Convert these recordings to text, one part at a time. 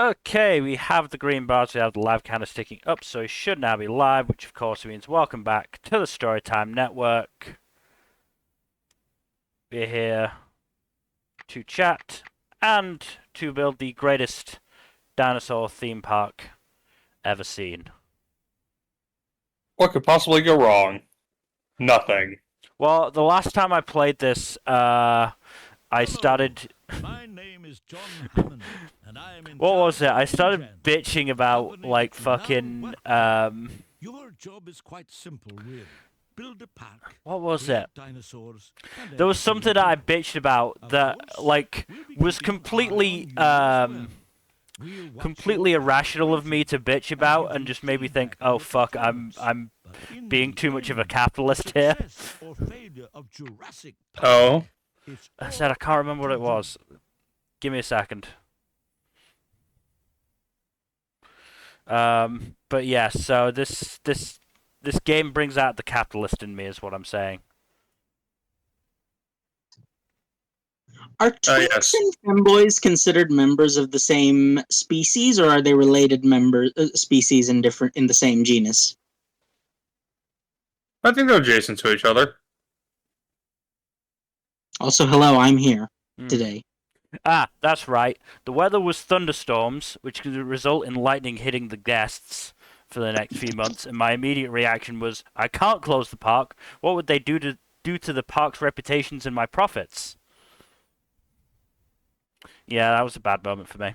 Okay, we have the green bars, we have the live counter sticking up, so it should now be live, which of course means welcome back to the Storytime Network. We're here to chat and to build the greatest dinosaur theme park ever seen. What could possibly go wrong? Nothing. Well, the last time I played this, I started. My name is John Hammond, and I am in What was charge it? of I started InGen, bitching about company like that you now fucking work for. Your job is quite simple, really. Build a park, what was create it? dinosaurs, and There was entertain something that I people. bitched about Of that course, like we'll be was keeping an eye on you as well. We'll watch completely your back irrational of me closely to bitch and about, give and you just made me think, feedback on oh your fuck, performance. I'm But in being the too much of a end, the capitalist here. success or failure of Jurassic Oh, Park is I said I all can't up remember what to it was. Give me a second. But yeah, so this game brings out the capitalist in me, is what I'm saying. Are twinks yes. and femboys considered members of the same species, or are they related species in the same genus? I think they're adjacent to each other. Also, hello, I'm here Hmm. today. Ah, that's right. The weather was thunderstorms, which could result in lightning hitting the guests for the next few months, and my immediate reaction was, I can't close the park. What would they do to the park's reputations and my profits? Yeah, that was a bad moment for me.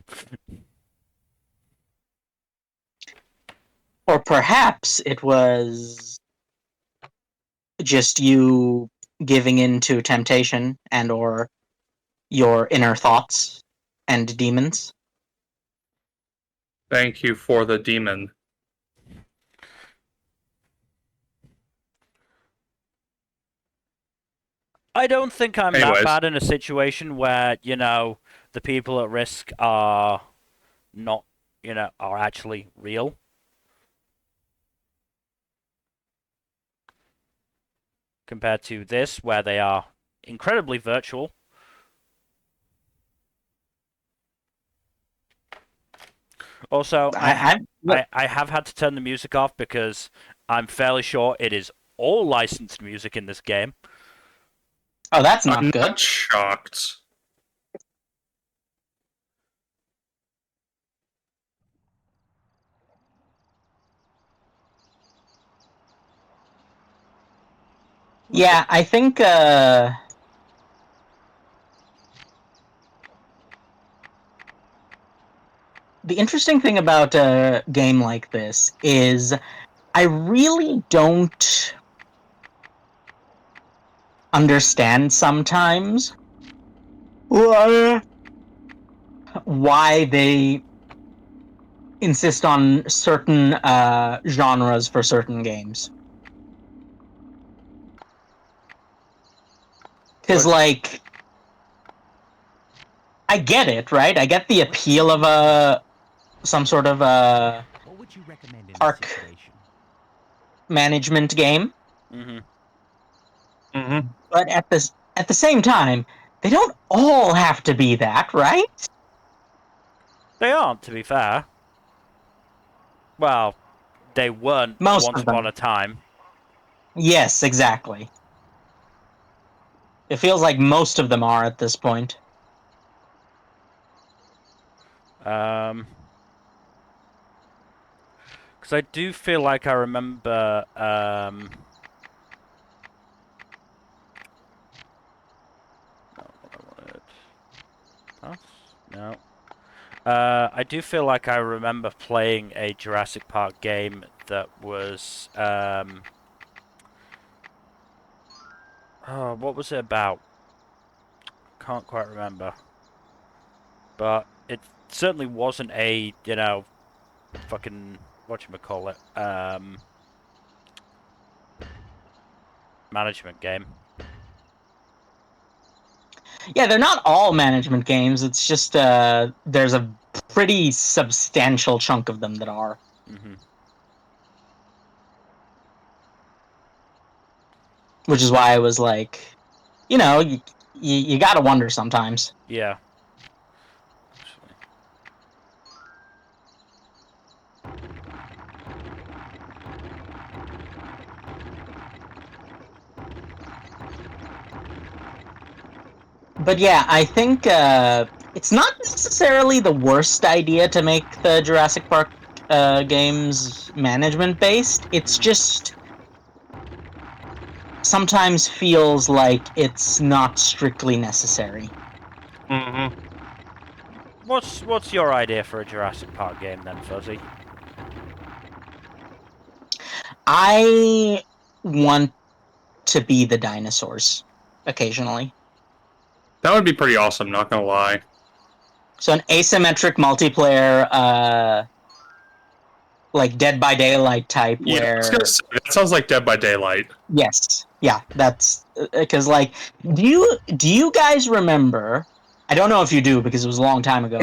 Or perhaps it was just you giving in to temptation and or your inner thoughts and demons. Thank you for the demon. I don't think I'm that Anyways, bad in a situation where, the people at risk are not, are actually real. Compared to this, where they are incredibly virtual. Also, I have had to turn the music off because I'm fairly sure it is all licensed music in this game. Oh, that's not I'm good. not shocked. Yeah, I think the interesting thing about a game like this is I really don't understand sometimes why they insist on certain genres for certain games. Because, But like, I get it, right? I get the appeal of some sort of a What would you recommend in this park situation? management game, mm-hmm. but at the same time, they don't all have to be that, right? They aren't, to be fair. Well, they weren't Most once of upon them. a time. Yes, exactly. It feels like most of them are at this point. Because I do feel like I remember. Not what I wanted. Pass? No. I do feel like I remember playing a Jurassic Park game that was. Oh, what was it about? Can't quite remember. But it certainly wasn't a, fucking whatchamacallit, management game. Yeah, they're not all management games. It's just there's a pretty substantial chunk of them that are. Mm-hmm. Which is why I was like, you got to wonder sometimes. Yeah. Actually. But yeah, I think it's not necessarily the worst idea to make the Jurassic Park games management based. It's just sometimes feels like it's not strictly necessary. Mm-hmm. What's your idea for a Jurassic Park game then, Fuzzy? I want to be the dinosaurs occasionally. That would be pretty awesome, not gonna lie. So an asymmetric multiplayer, like Dead by Daylight type, Yeah, I was gonna where say, that sounds like Dead by Daylight. yes, yeah, that's because like, do you guys remember? I don't know if you do because it was a long time ago.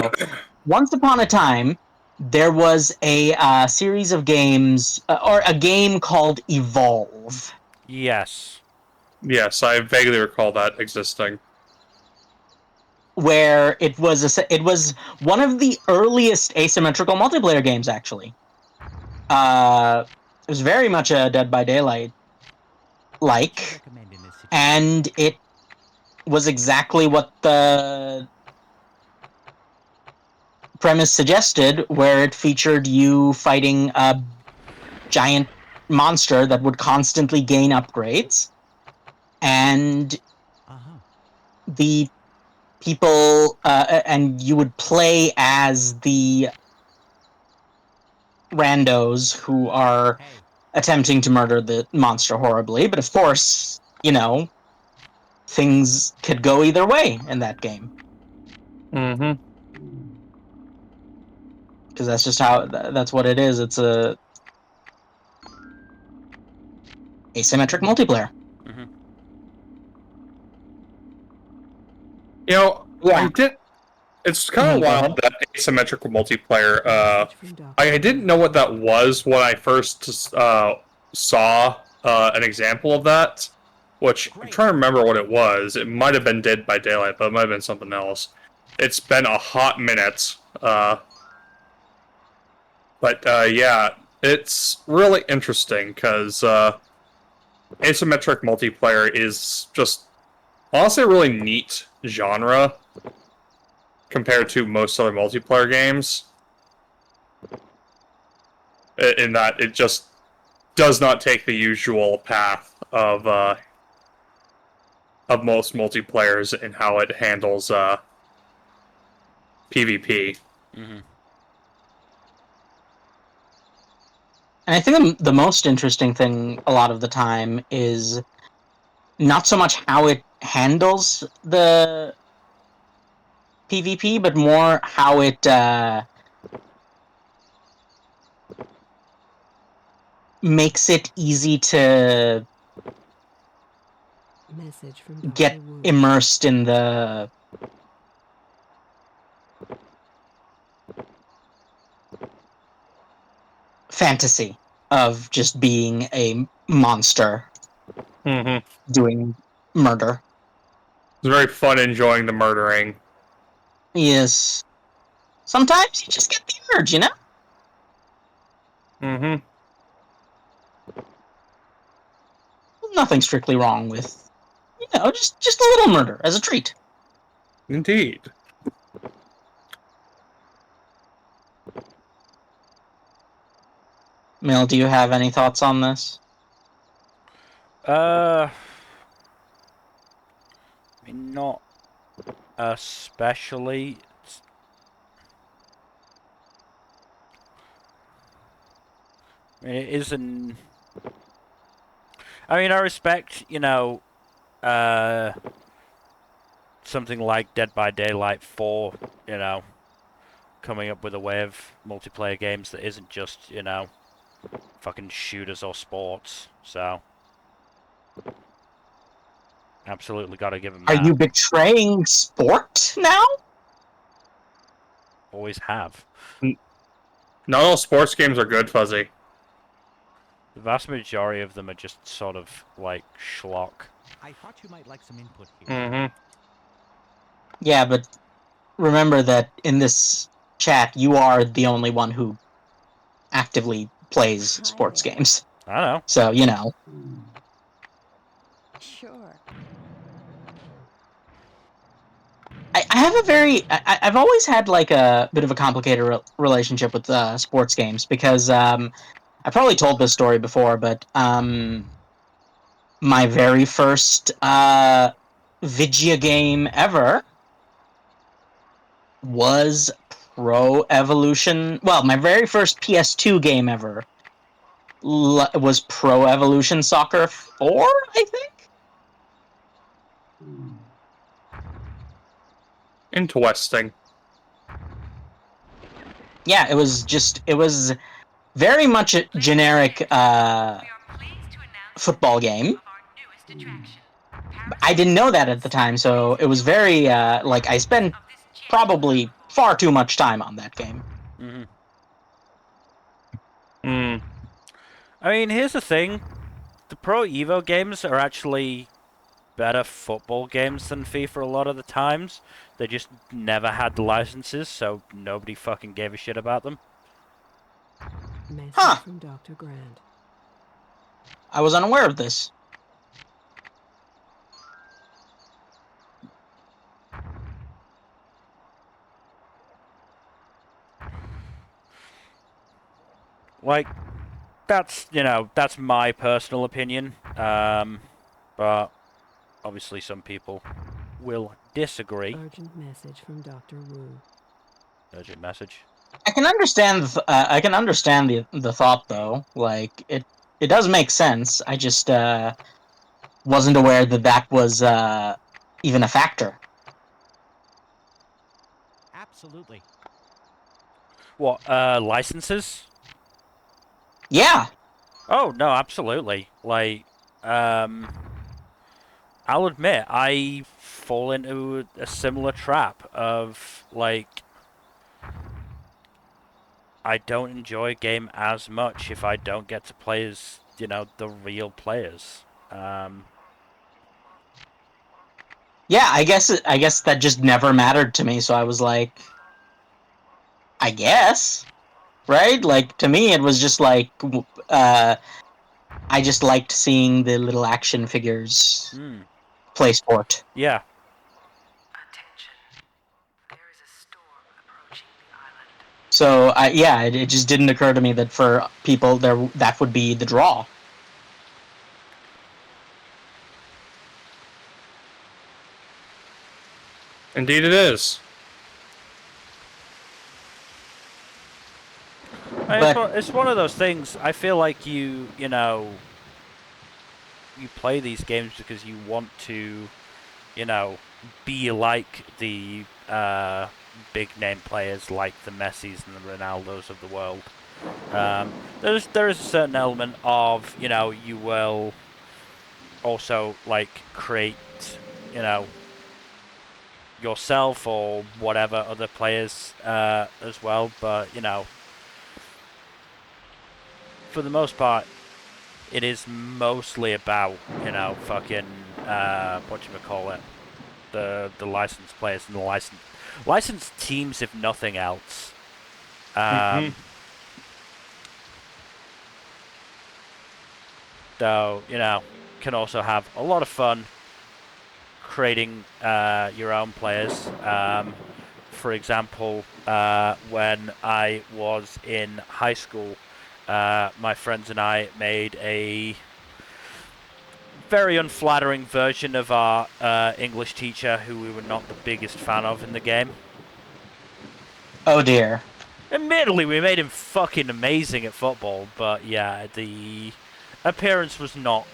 Once upon a time, there was a series of games, or a game called Evolve, Yes. Yes, I vaguely recall that existing. where it was one of the earliest asymmetrical multiplayer games. Actually, it was very much a Dead by Daylight like, and it was exactly what the premise suggested, where it featured you fighting a giant monster that would constantly gain upgrades, and the people, and you would play as the randos who are attempting to murder the monster horribly. But of course, things could go either way in that game, Mm-hmm. because that's just how that's what it is. It's a asymmetric multiplayer. Hmm. You know, I Yeah. did. It's kind of Go wild ahead. that asymmetrical multiplayer. I didn't know what that was when I first saw an example of that. Which I'm trying to remember what it was. It might have been Dead by Daylight, but it might have been something else. It's been a hot minute. But yeah, it's really interesting because asymmetric multiplayer is just honestly a really neat genre compared to most other multiplayer games. In that it just does not take the usual path of most multiplayers in how it handles PvP. Hmm. And I think the most interesting thing a lot of the time is not so much how it handles the PvP, but more how it makes it easy to get immersed in the fantasy of just being a monster Mm-hmm. doing murder. It's very fun enjoying the murdering. Yes. Sometimes you just get the urge. Mm-hmm. Nothing strictly wrong with, just a little murder as a treat. Indeed. Mill, do you have any thoughts on this? I mean, not especially. I mean, it isn't. I mean, I respect, uh, something like Dead by Daylight 4, coming up with a way of multiplayer games that isn't just, fucking shooters or sports. So, absolutely got to give them Are that. you betraying sport now? Always have. Not all sports games are good, Fuzzy. The vast majority of them are just sort of like schlock. I thought you might like some input here. Mm-hmm. Yeah, but remember that in this chat, you are the only one who actively plays sports games. I don't know. So, Sure. I have a very I've always had like a bit of a complicated relationship with sports games because I probably told this story before, but my very first Vigia game ever was Pro Evolution. Well, my very first PS2 game ever was Pro Evolution Soccer 4, I think. Interesting. Yeah, it was very much a generic football game. I didn't know that at the time, so it was very like I spent probably far too much time on that game. Hmm. Hmm. I mean, here's the thing: the Pro Evo games are actually better football games than FIFA a lot of the times. They just never had the licenses, so nobody fucking gave a shit about them. Message Huh. from Dr. Grant. I was unaware of this. Like, that's, that's my personal opinion. But obviously some people will disagree. Urgent message from Dr. Wu. Urgent message. I can understand. I can understand the thought though. Like it does make sense. I just wasn't aware that that was even a factor. Absolutely. What, licenses? Yeah. Oh, no, absolutely. Like, I'll admit, I fall into a similar trap of, like, I don't enjoy a game as much if I don't get to play as, the real players. Yeah. I guess that just never mattered to me. So I was like, I guess, right? Like to me, it was just like I just liked seeing the little action figures play sport. Yeah. So yeah, it just didn't occur to me that for people there that would be the draw. Indeed, it is. It's one of those things. I feel like you play these games because you want to, be like the big name players, like the Messis and the Ronaldos of the world. There is a certain element of, you will also like create, you know, yourself or whatever other players as well, but for the most part, it is mostly about fucking whatchamacallit, the licensed players and the licensed teams, if nothing else. Though can also have a lot of fun creating your own players. For example, when I was in high school, my friends and I made a very unflattering version of our English teacher, who we were not the biggest fan of in the game. Oh dear. Admittedly, we made him fucking amazing at football, but yeah, the appearance was not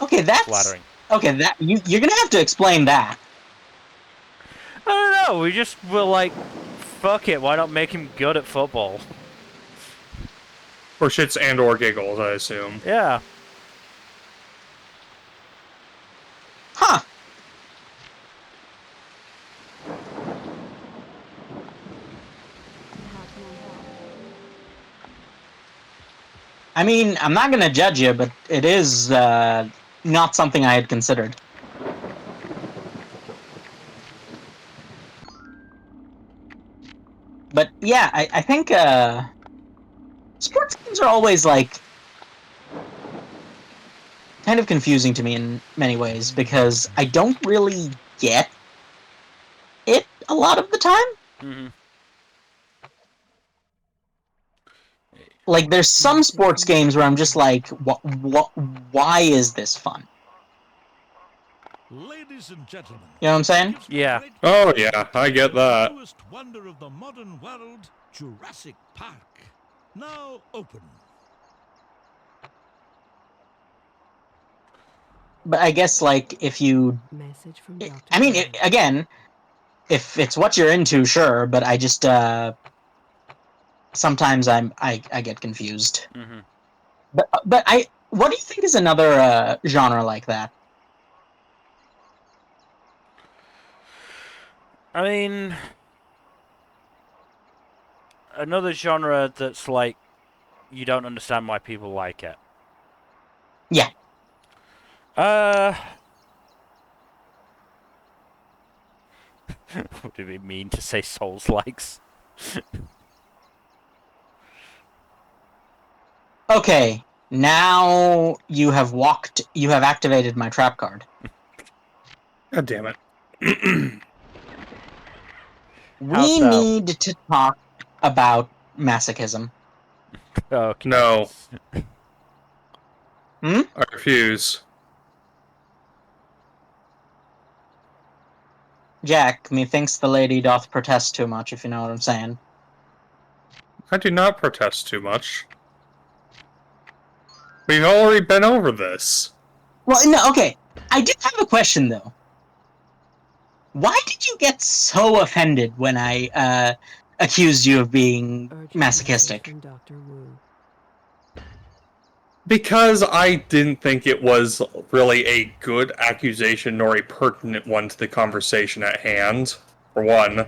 Okay, that's flattering. Okay, that you're gonna have to explain that. I don't know, we just were like, fuck it, why not make him good at football? For shits and or giggles, I assume. Yeah. Huh. I mean, I'm not gonna judge you, but it is not something I had considered. But yeah, I think sports games are always like kind of confusing to me in many ways because I don't really get a lot of the time. Mm-hmm. Like, there's some sports games where I'm just like, why is this fun? Ladies and gentlemen, You know what I'm saying? it gives me Yeah. great Oh pleasure yeah, to I get present that. the newest wonder of the modern world, Jurassic Park. Now open. But I guess, like, if you... Message from Dr. I mean, Wu. again, if it's what you're into, sure, but I just, sometimes I get confused. Mm-hmm. But what do you think is another genre like that? I mean, another genre that's like you don't understand why people like it. Yeah. What do we mean to say Souls likes? Okay, now you have activated my trap card. God damn it. How We so? need to talk about masochism. Okay. No, Hmm? I refuse. Jack, methinks the lady doth protest too much, if you know what I'm saying. I do not protest too much. We've already been over this. Well, no, okay. I do have a question, though. Why did you get so offended when I accused you of being Urgent masochistic? message from Dr. Wu. Because I didn't think it was really a good accusation nor a pertinent one to the conversation at hand, for one.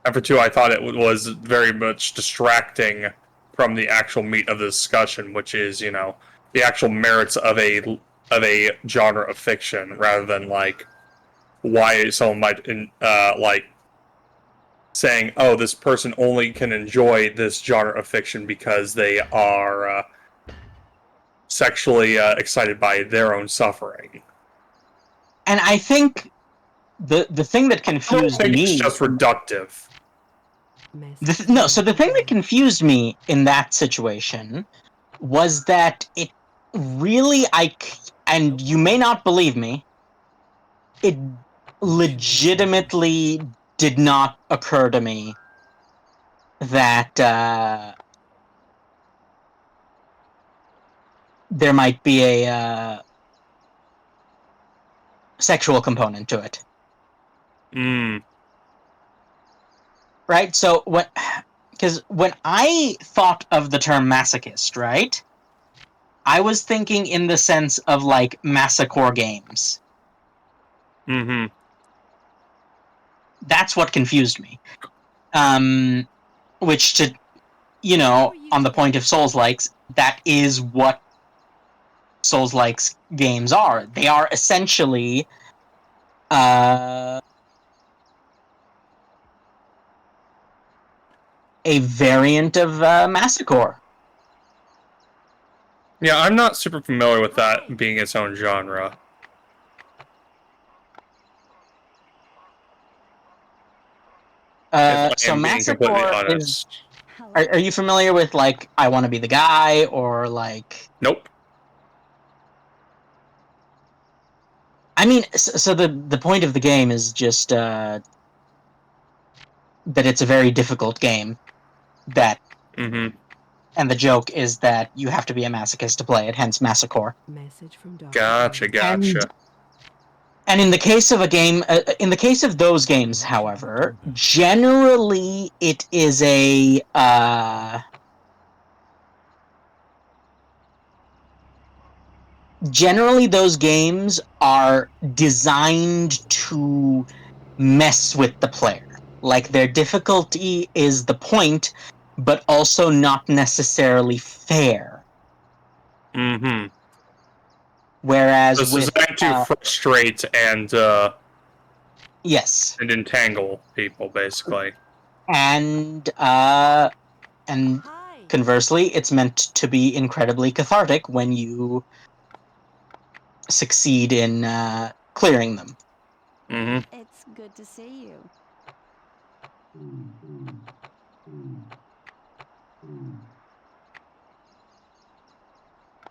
And for two, I thought it was very much distracting from the actual meat of the discussion, which is, you know, the actual merits of a genre of fiction, rather than like why someone might like saying, "Oh, this person only can enjoy this genre of fiction because they are sexually excited by their own suffering." And I think the thing that I don't confused think it's me... just reductive. Message No, from so the Dr. thing that Wu. confused me in that situation was that it really, and you may not believe me, it legitimately did not occur to me that there might be a sexual component to it. Mm. Right? So because when I thought of the term masochist, right, I was thinking in the sense of like masochore games. Mm-hmm. That's what confused me. Which, to, on the point of Souls-likes, that is what Souls-likes games are. They are essentially a variant of masochore. Yeah, I'm not super familiar with that being its own genre. If I So am being completely masochore is... honest. Are you familiar with, like, I Want to Be the Guy, or, like... Nope. I mean, so the point of the game is just that it's a very difficult game. Mm-hmm. And the joke is that you have to be a masochist to play it, hence masochore. Message from Dr. Gotcha, Wu. gotcha. And in the case of a game, in the case of those games, however, generally it is a generally those games are designed to mess with the player. Like, their difficulty is the point, but also not necessarily fair. Mm-hmm. Whereas This is with designed to frustrate yes, and entangle people, basically. and conversely, it's meant to be incredibly cathartic when you succeed in clearing them. Mm-hmm. It's good to see you.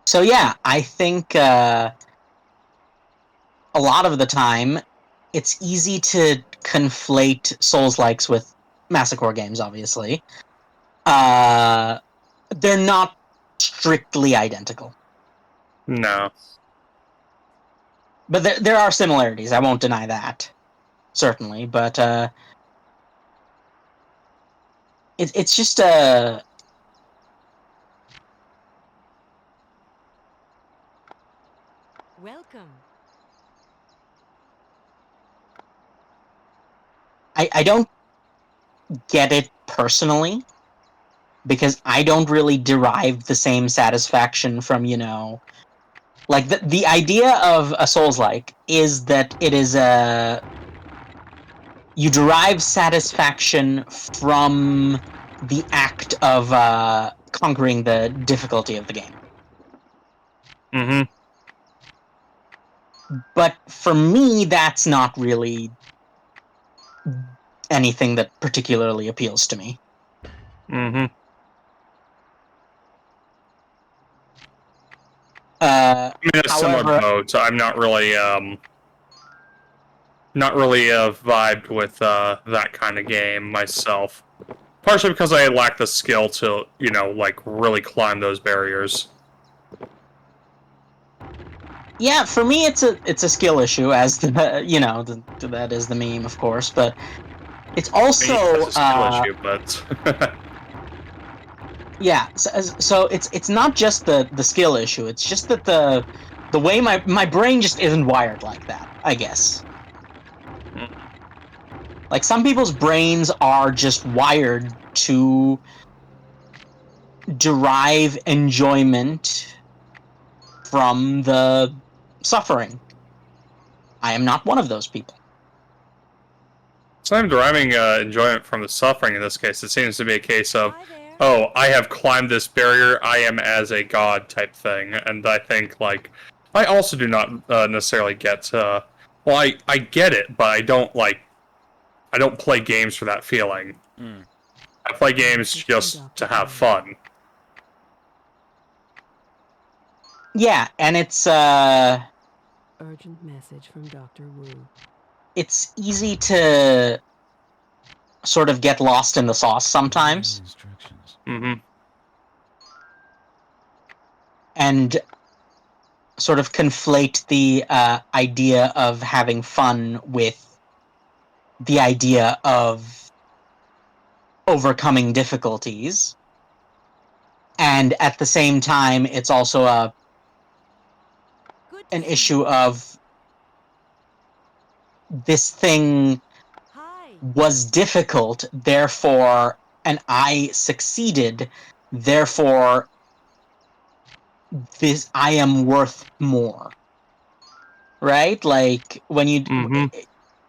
So yeah, I think a lot of the time it's easy to conflate Souls-likes with Massacre games, obviously. They're not strictly identical. No. But there are similarities, I won't deny that. Certainly, but it's just Welcome. I don't get it personally, because I don't really derive the same satisfaction from, like the idea of a Souls-like is that it is you derive satisfaction from the act of conquering the difficulty of the game. Mm-hmm. But for me, that's not really anything that particularly appeals to me. Mm-hmm. Uh, I'm in a similar however, boat, so I'm not really vibed with that kind of game myself. Partially because I lack the skill to, like really climb those barriers. yeah, for me, it's a skill issue, as that is the meme, of course. But it's I mean, also it's a skill issue, but yeah. So it's not just the skill issue. It's just that the way my brain just isn't wired like that, I guess. Like, some people's brains are just wired to derive enjoyment from the suffering. I am not one of those people. so I'm deriving enjoyment from the suffering in this case. It seems to be a case of, Hi there. oh, I have climbed this barrier, I am as a god type thing. And I think, like, I also do not necessarily get, well, I get it, but I don't play games for that feeling. Mm. I play games just to have fun. Yeah, and it's Urgent message from Dr. Wu. it's easy to sort of get lost in the sauce sometimes, Mm-hmm. and sort of conflate the idea of having fun with the idea of overcoming difficulties. And at the same time, it's also Good an to see issue you. of this thing Hi. was difficult, therefore, and I succeeded, therefore, I am worth more. Right? Like, when Mm-hmm.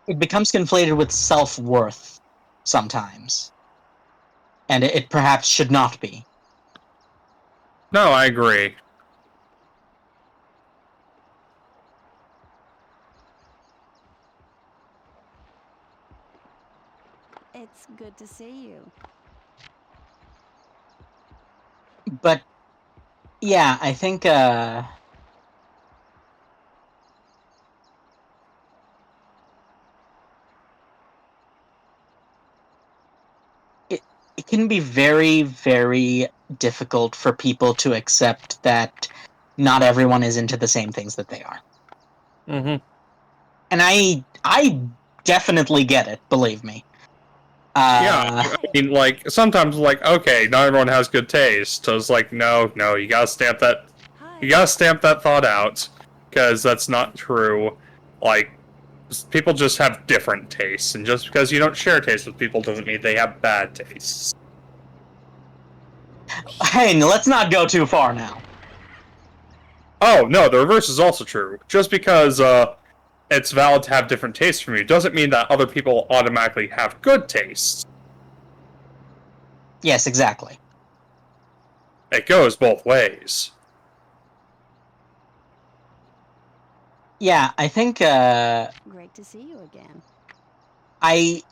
it becomes conflated with self-worth sometimes, and it perhaps should not be. No, I agree. It's good to see you. But yeah, I think it can be very, very difficult for people to accept that not everyone is into the same things that they are. Mm-hmm. And I definitely get it, believe me. Yeah, I mean, like, sometimes, like, okay, not everyone has good taste. So it's like, no, you Hi. gotta stamp that thought out, because that's not true. Like, people just have different tastes, and just because you don't share tastes with people doesn't mean they have bad tastes. Hey, let's not go too far now. Oh, no, the reverse is also true. Just because, it's valid to have different tastes from you doesn't mean that other people automatically have good tastes. Yes, exactly. It goes both ways. Yeah, I think Great to see you again. I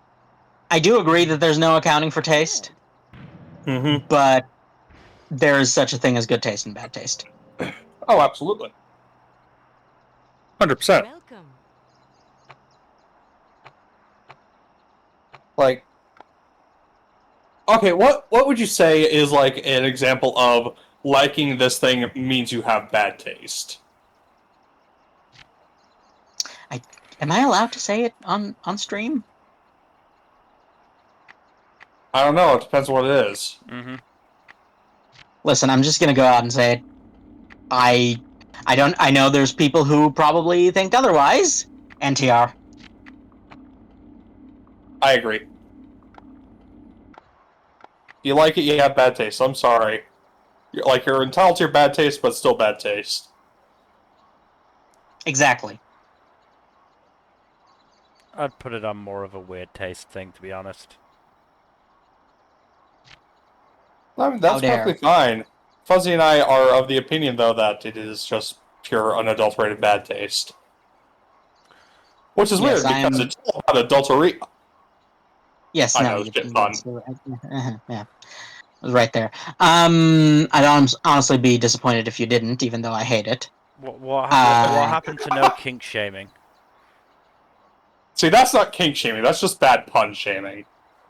I do agree that there's no accounting for taste, Mm-hmm. but there is such a thing as good taste and bad taste. Oh, absolutely. 100%. Welcome. Like, okay, what would you say is like an example of liking this thing means you have bad taste? Am I allowed to say it on stream? I don't know. It depends what it is. Mm-hmm. Listen, I'm just gonna go out and say it. I know there's people who probably think otherwise. NTR. I agree. You like it, you have bad taste. I'm sorry. You're entitled to your bad taste, but still bad taste. Exactly. I'd put it on more of a weird taste thing, to be honest. I mean, that's How dare. perfectly fine. Fuzzy and I are of the opinion, though, that it is just pure, unadulterated bad taste. Which is Yes, weird, because it's all about adultery. Yes, I no, know, it's getting fun. yeah, it was right there. I'd honestly be disappointed if you didn't, even though I hate it. What Uh, happened to no kink shaming? See, that's not kink shaming, that's just bad pun shaming.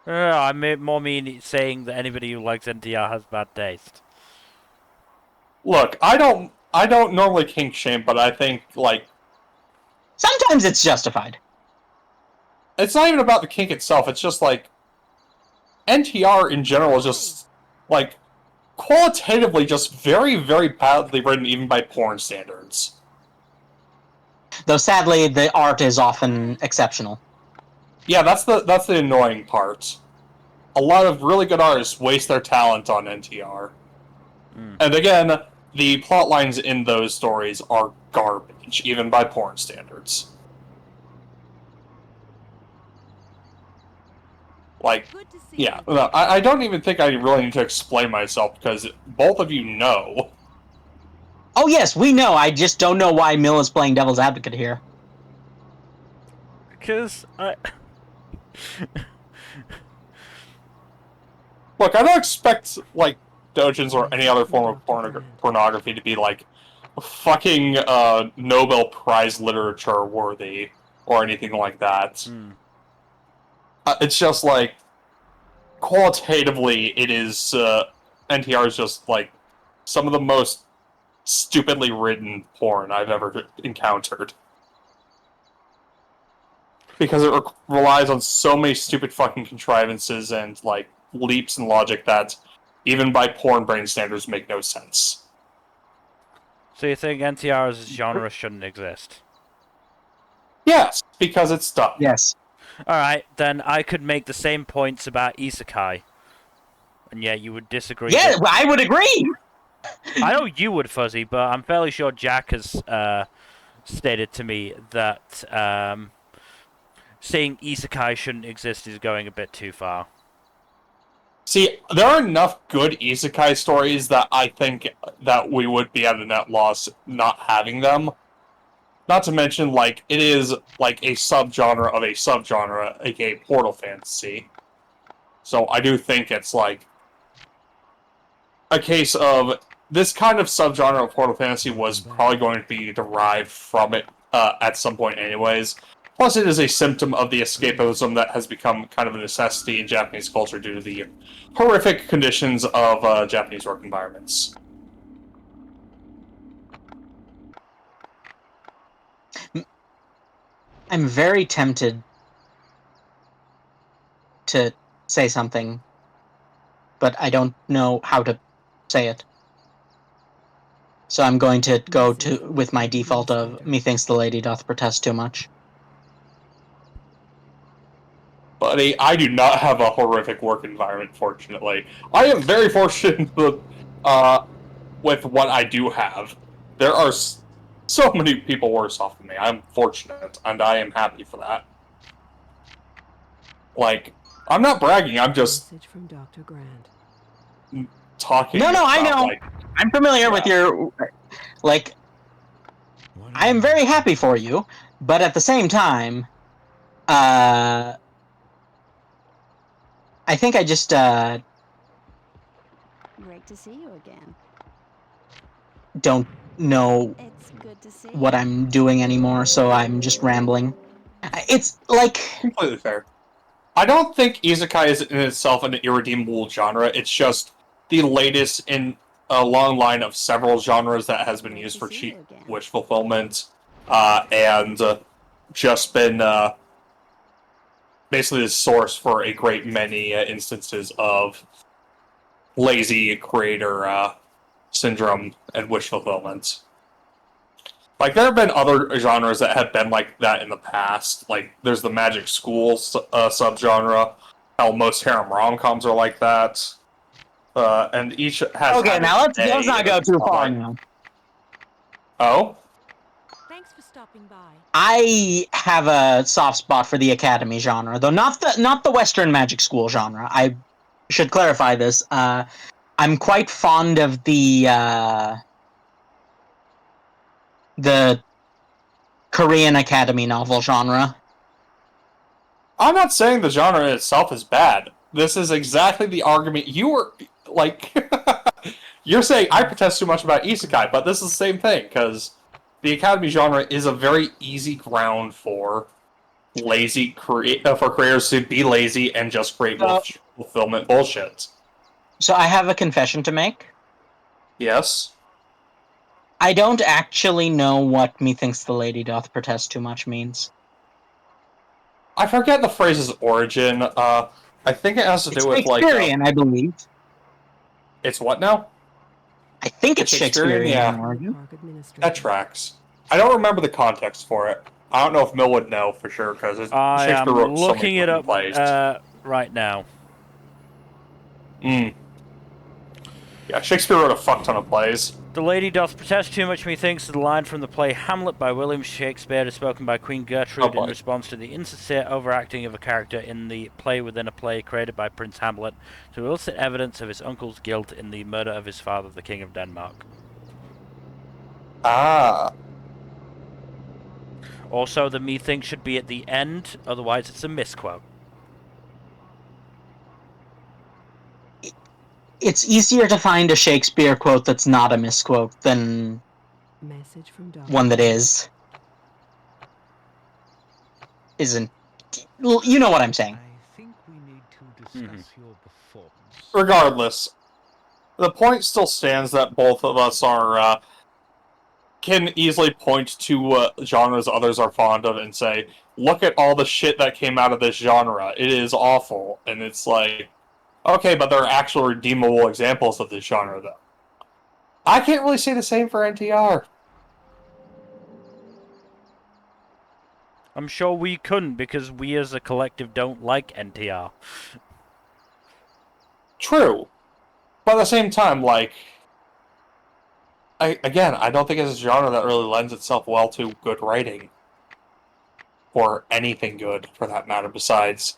I more mean saying that anybody who likes NTR has bad taste. Look, I don't normally kink shame, but I think, like, Sometimes it's justified. it's not even about the kink itself, it's just, like, NTR in general is just, like, qualitatively just very, very badly written, even by porn standards. Though sadly, the art is often exceptional. Yeah, that's the annoying part. A lot of really good artists waste their talent on NTR. Mm. And again, the plot lines in those stories are garbage, even by porn standards. Like, Good to see yeah, you. no, I don't even think I really need to explain myself, because both of you know. Oh yes, we know. I just don't know why Mill is playing devil's advocate here. Because I... Look, I don't expect, like, dojins or any other form of pornography to be, like, fucking Nobel Prize literature worthy, or anything like that. Hmm. It's just, like, qualitatively, it is, NTR is just, like, some of the most stupidly written porn I've ever encountered. Because it relies on so many stupid fucking contrivances and, like, leaps in logic that, even by porn brain standards, make no sense. So you think NTR as a genre shouldn't exist? Yes, because it's dumb. Yes. Alright, then I could make the same points about isekai. And yeah, you would disagree. Yeah, that... I would agree. I know you would, Fuzzy, but I'm fairly sure Jack has stated to me that saying isekai shouldn't exist is going a bit too far. See, there are enough good isekai stories that I think that we would be at a net loss not having them. Not to mention, like, it is, like, a subgenre of a subgenre, aka portal fantasy. So I do think it's, like, a case of this kind of subgenre of portal fantasy was probably going to be derived from it at some point anyways. Plus, it is a symptom of the escapism that has become kind of a necessity in Japanese culture due to the horrific conditions of Japanese work environments. I'm very tempted to say something, but I don't know how to say it. So I'm going to go to with my default of methinks the lady doth protest too much. Buddy, I do not have a horrific work environment, fortunately. I am very fortunate with what I do have. There are so many people worse off than me. I'm fortunate, and I am happy for that. Like, I'm not bragging, I'm just Message from Dr. Grant. talking No, about, I know. like, I'm familiar with your, like, I am very happy for you, but at the same time, I think I just Great to see you again. don't know It's good to see what you. I'm doing anymore, so I'm just rambling. It's like Completely fair. I don't think isekai is in itself an irredeemable genre. It's just the latest in a long line of several genres that has been Great used to for see cheap you again. wish fulfillment, and just been basically the source for a great many instances of lazy creator syndrome and wish fulfillment. Like, there have been other genres that have been like that in the past. Like, there's the magic school subgenre. How most harem rom-coms are like that. And each has okay. had Now its let's day not in go a too far like, now. oh? Thanks for stopping by. I have a soft spot for the academy genre, though not the Western magic school genre. I should clarify this. I'm quite fond of the Korean academy novel genre. I'm not saying the genre itself is bad. This is exactly the argument you were, like... You're saying I protest too much about isekai, but this is the same thing, because the academy genre is a very easy ground for for creators to be lazy and just create So, fulfillment bullshit. so I have a confession to make. Yes. I don't actually know what "methinks the lady doth protest too much" means. I forget the phrase's origin. I think it has to It's do with, like, Shakespearean, I believe. it's what now? I think it's It's Shakespearean? Shakespearean in Yeah. origin. Park That administrator. tracks. I don't remember the context for it. I don't know if Mill would know for sure, because I am Shakespeare wrote so many looking it fucking up plays. right now. Yeah, Shakespeare wrote a fuck ton of plays. The lady doth protest too much, methinks, is the line from the play Hamlet by William Shakespeare, is spoken by Queen Gertrude in boy. response to the insincere overacting of a character in the play within a play created by Prince Hamlet to elicit evidence of his uncle's guilt in the murder of his father, the King of Denmark. Ah. Also, the methinks should be at the end, otherwise it's a misquote. It's easier to find a Shakespeare quote that's not a misquote than Message from Dr. one that is. Isn't. You know what I'm saying. I think we need to discuss your performance. Regardless, the point still stands that both of us are, can easily point to genres others are fond of and say, look at all the shit that came out of this genre. It is awful. And it's like, okay, but there are actual redeemable examples of this genre, though. I can't really say the same for NTR. I'm sure we couldn't, because we as a collective don't like NTR. True. But at the same time, like... I don't think it's a genre that really lends itself well to good writing. Or anything good, for that matter, besides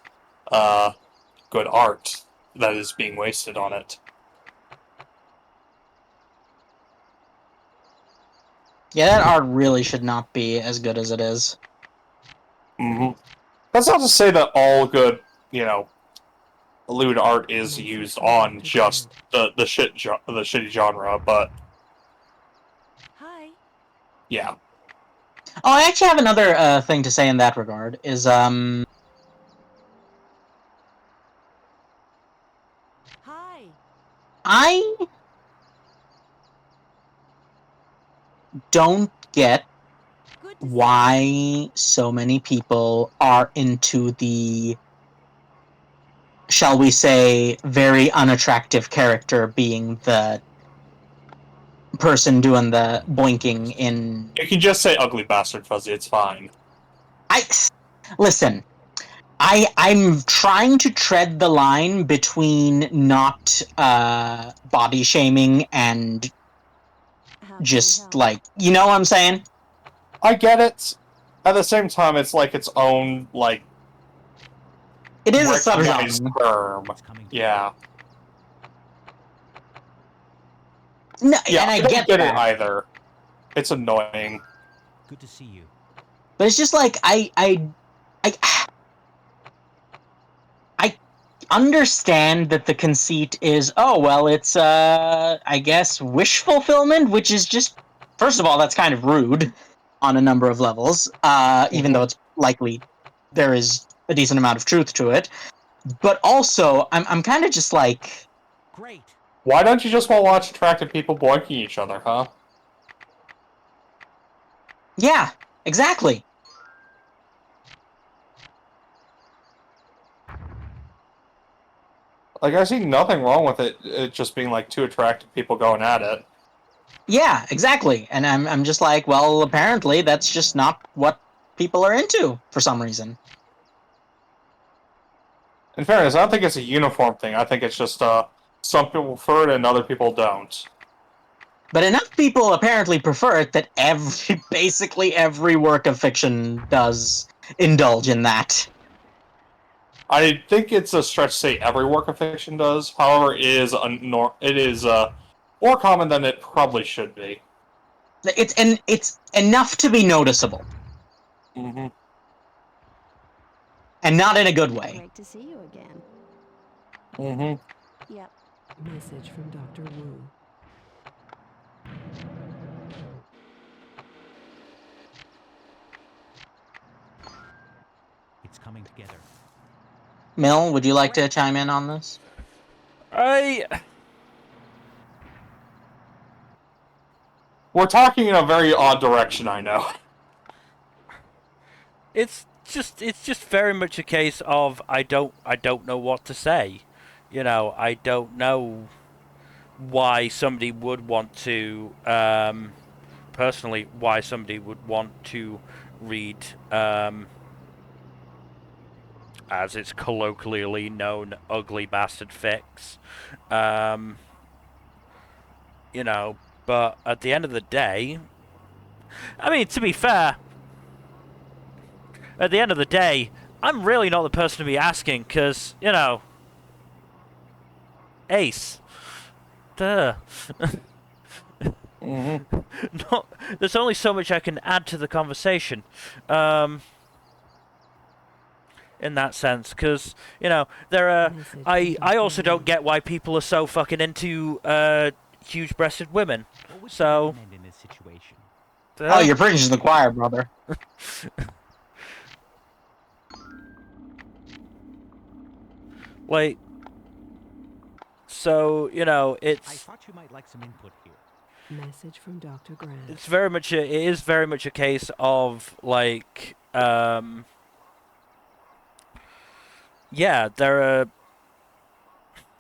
good art that is being wasted on it. Yeah, that art really should not be as good as it is. Mm-hmm. That's not to say that all good, lewd art is used on just the shitty genre, but Hi. yeah. Oh, I actually have another thing to say in that regard. Is Hi. I don't get Good to see you. why so many people are into the, shall we say, very unattractive character being the person doing the boinking in. You can just say ugly bastard, Fuzzy, it's fine. Listen. I'm trying to tread the line between not body shaming and How can I just help? like, you know what I'm saying? I get it. At the same time, it's like its own, like, It is a recognized subgenre. term. Yeah. No, Yeah, and I I don't get get it that, either. It's annoying. Good to see you. but it's just like I understand that the conceit is, oh well, it's I guess wish fulfillment, which is just, first of all, that's kind of rude on a number of levels. Even though it's likely there is a decent amount of truth to it, but also I'm kind of just like, Great. Why don't you just want to watch attractive people boinking each other, huh? yeah, exactly. Like, I see nothing wrong with it just being like two attractive people going at it. Yeah, exactly. And I'm just like, well, apparently that's just not what people are into for some reason. In fairness, I don't think it's a uniform thing. I think it's just some people prefer it and other people don't. But enough people apparently prefer it that basically every work of fiction does indulge in that. I think it's a stretch to say every work of fiction does. However, it is more common than it probably should be. It's enough to be noticeable, Mm-hmm. and not in a good way. Great to see you again. Mm-hmm. Yep. Message from Dr. Wu. It's coming together. Mill, would you like to chime in on this? We're talking in a very odd direction, I know. It's just very much a case of I don't know what to say. You know, I don't know why somebody would want to personally why somebody would want to read as it's colloquially known, ugly bastard fics. Um, you know, but at the end of the day, I mean, to be fair, at the end of the day, I'm really not the person to be asking, because, you know, Ace. Duh. Mm-hmm. Not, there's only so much I can add to the conversation. In that sense, because, you know, there are... I also don't get why people are so fucking into huge-breasted women. What would you So... recommend in this situation? Oh, you're preaching to the choir, brother. Like... So, you know, I it's... thought you might like some input here. Message from Dr. Grant. It's very much it is very much a case of, like, yeah, there are...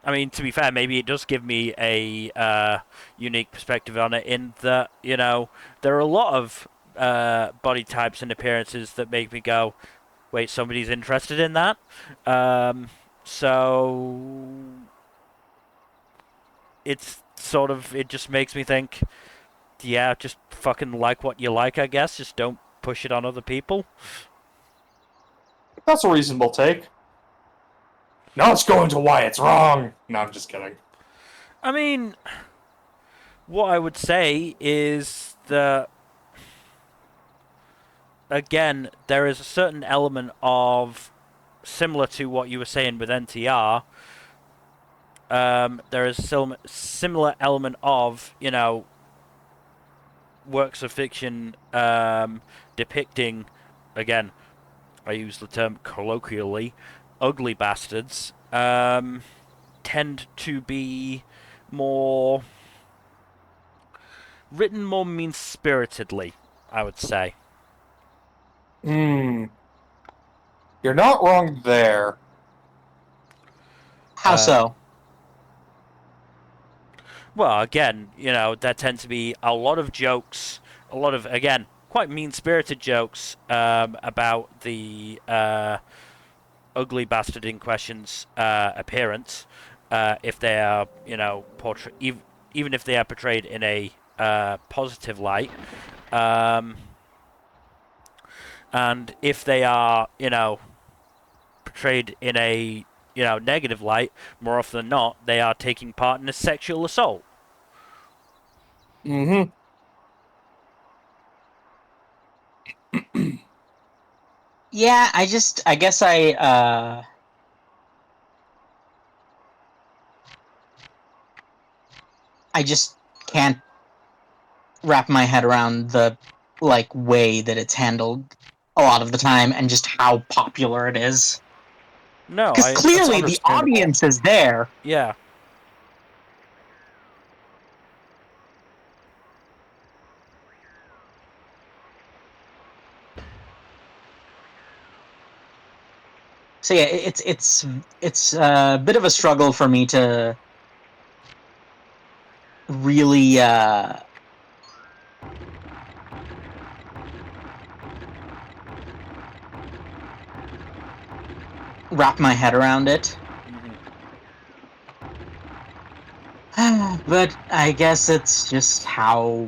I mean, to be fair, maybe it does give me a unique perspective on it in that, you know, there are a lot of body types and appearances that make me go, wait, somebody's interested in that? So... It's sort of... It just makes me think, yeah, just fucking like what you like, I guess. Just don't push it on other people. That's a reasonable take. Now let's go into why it's wrong. No, I'm just kidding. I mean, what I would say is that, again, there is a certain element of, similar to what you were saying with NTR, there is a similar element of, you know, works of fiction depicting, again, I use the term colloquially, ugly bastards, tend to be more... written more mean-spiritedly, I would say. Hmm. You're not wrong there. How so? Well, again, you know, there tend to be a lot of jokes, a lot of, again, quite mean-spirited jokes about the ugly bastard in question's appearance, if they are, you know, even if they are portrayed in a positive light. And if they are, you know, portrayed in a, you know, negative light, more often than not, they are taking part in a sexual assault. Mm-hmm. Yeah, I guess I just can't wrap my head around the way that it's handled a lot of the time and just how popular it is. No, Because it's clearly the understandable. audience is there. Yeah. So yeah, it's a bit of a struggle for me to really wrap my head around it. But I guess it's just how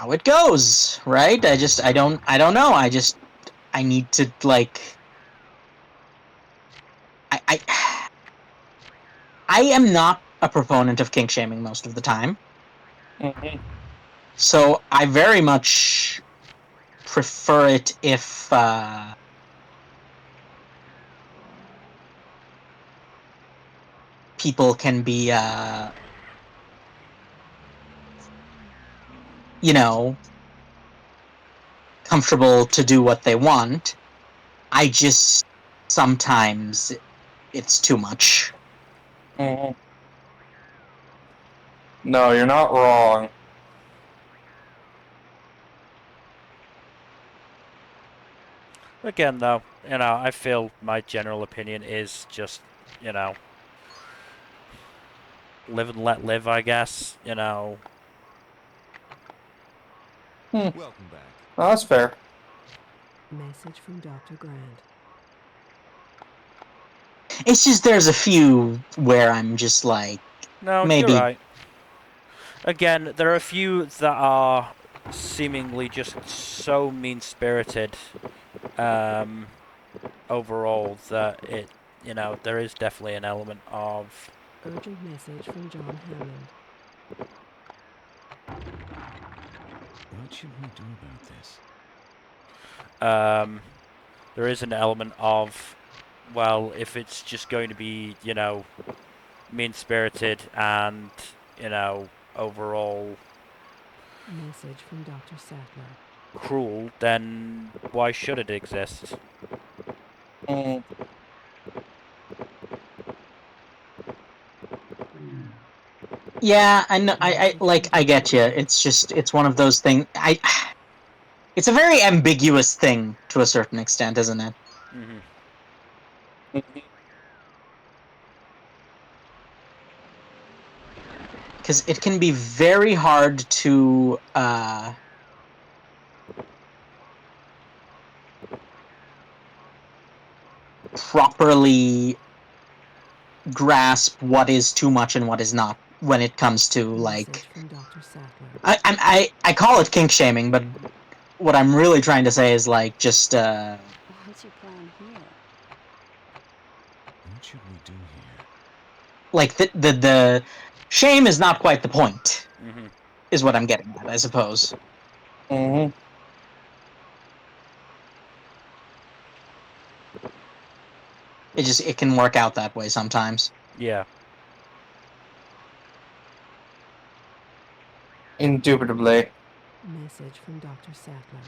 it goes, right? I don't know. I need to I I am not a proponent of kink shaming most of the time. So I very much prefer it if people can be you know, comfortable to do what they want. I just sometimes it's too much. No, you're not wrong. Again, though, I feel my general opinion is just, live and let live, I guess. Welcome back. Oh, that's fair. Message from Dr. Grant. It's just there's a few where I'm just like, No, maybe. you're right. Again, there are a few that are seemingly just so mean-spirited overall that there is definitely an element of Urgent message from John Hammond. What should we do about this? there is an element of, well, if it's just going to be, mean-spirited and, overall Message from Dr. Sattler. cruel, then why should it exist? Yeah, I know. I get you. It's one of those things. It's a very ambiguous thing to a certain extent, isn't it? Mm-hmm. Because it can be very hard to properly grasp what is too much and what is not when it comes to Message from Dr. Sattler. I call it kink shaming, but what I'm really trying to say is just What's your plan here? What should we do here? the shame is not quite the point, Mm-hmm. is what I'm getting at, I suppose. It can work out that way sometimes. Yeah. Indubitably. Message from Dr. Sattler.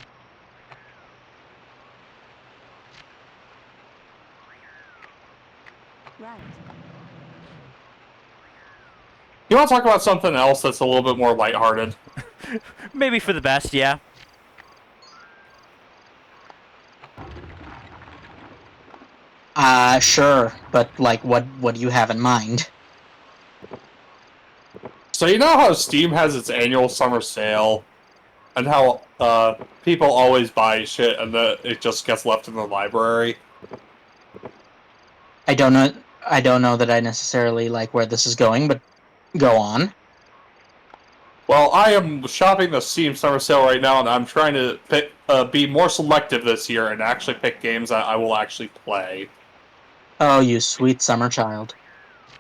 Right. You want to talk about something else that's a little bit more lighthearted? Maybe for the best, yeah. Sure, but what do you have in mind? So you know how Steam has its annual summer sale, and how people always buy shit and it just gets left in the library? I don't know that I necessarily like where this is going, but go on. Well, I am shopping the Steam summer sale right now, and I'm trying to be more selective this year and actually pick games that I will actually play. Oh, you sweet summer child.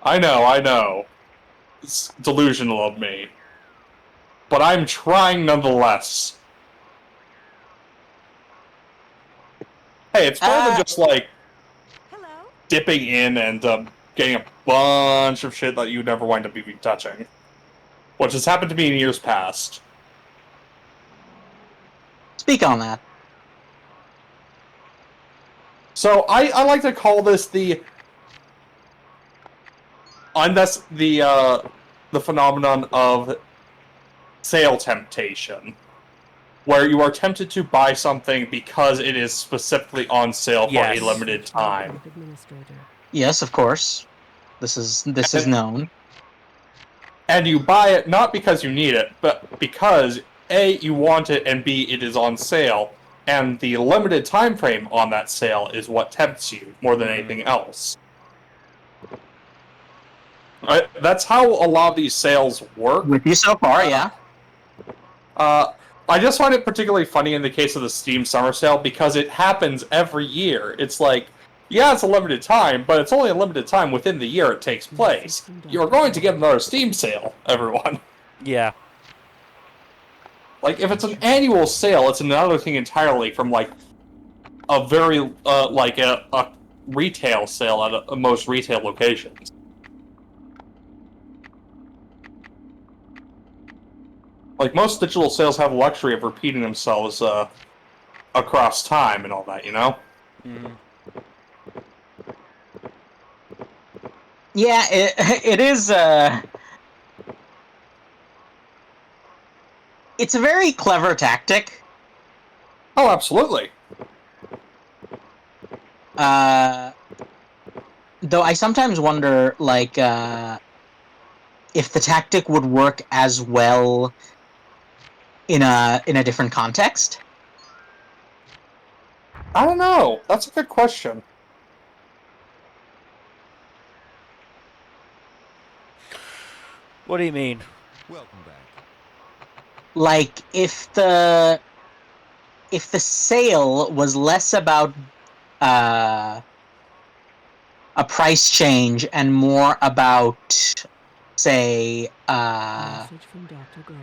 I know. It's delusional of me. But I'm trying nonetheless. Hey, it's better than just, Hello? dipping in and getting a bunch of shit that you never wind up even touching. which has happened to me in years past. Speak on that. So I like to call this the phenomenon of sale temptation, where you are tempted to buy something because it is specifically on sale for a Yes. limited Message from the time. park administrator. Yes, of course. This is known. And you buy it not because you need it, but because A, you want it, and B, it is on sale, and the limited time frame on that sale is what tempts you more than anything else. That's how a lot of these sales work. With you so far, yeah. I just find it particularly funny in the case of the Steam Summer Sale because it happens every year. It's like, yeah, it's a limited time, but it's only a limited time within the year it takes place. You're going to get another Steam sale, everyone. Yeah. Like, if it's an annual sale, it's another thing entirely from, like, a very, a retail sale at most retail locations. Like, most digital sales have the luxury of repeating themselves, across time and all that, you know? Mm-hmm. Yeah, it is. It's a very clever tactic. Oh, absolutely. Though I sometimes wonder, like, if the tactic would work as well in a different context. I don't know. That's a good question. What do you mean? Welcome back. Like, if the sale was less about a price change and more about, say, Message from Dr. Grant.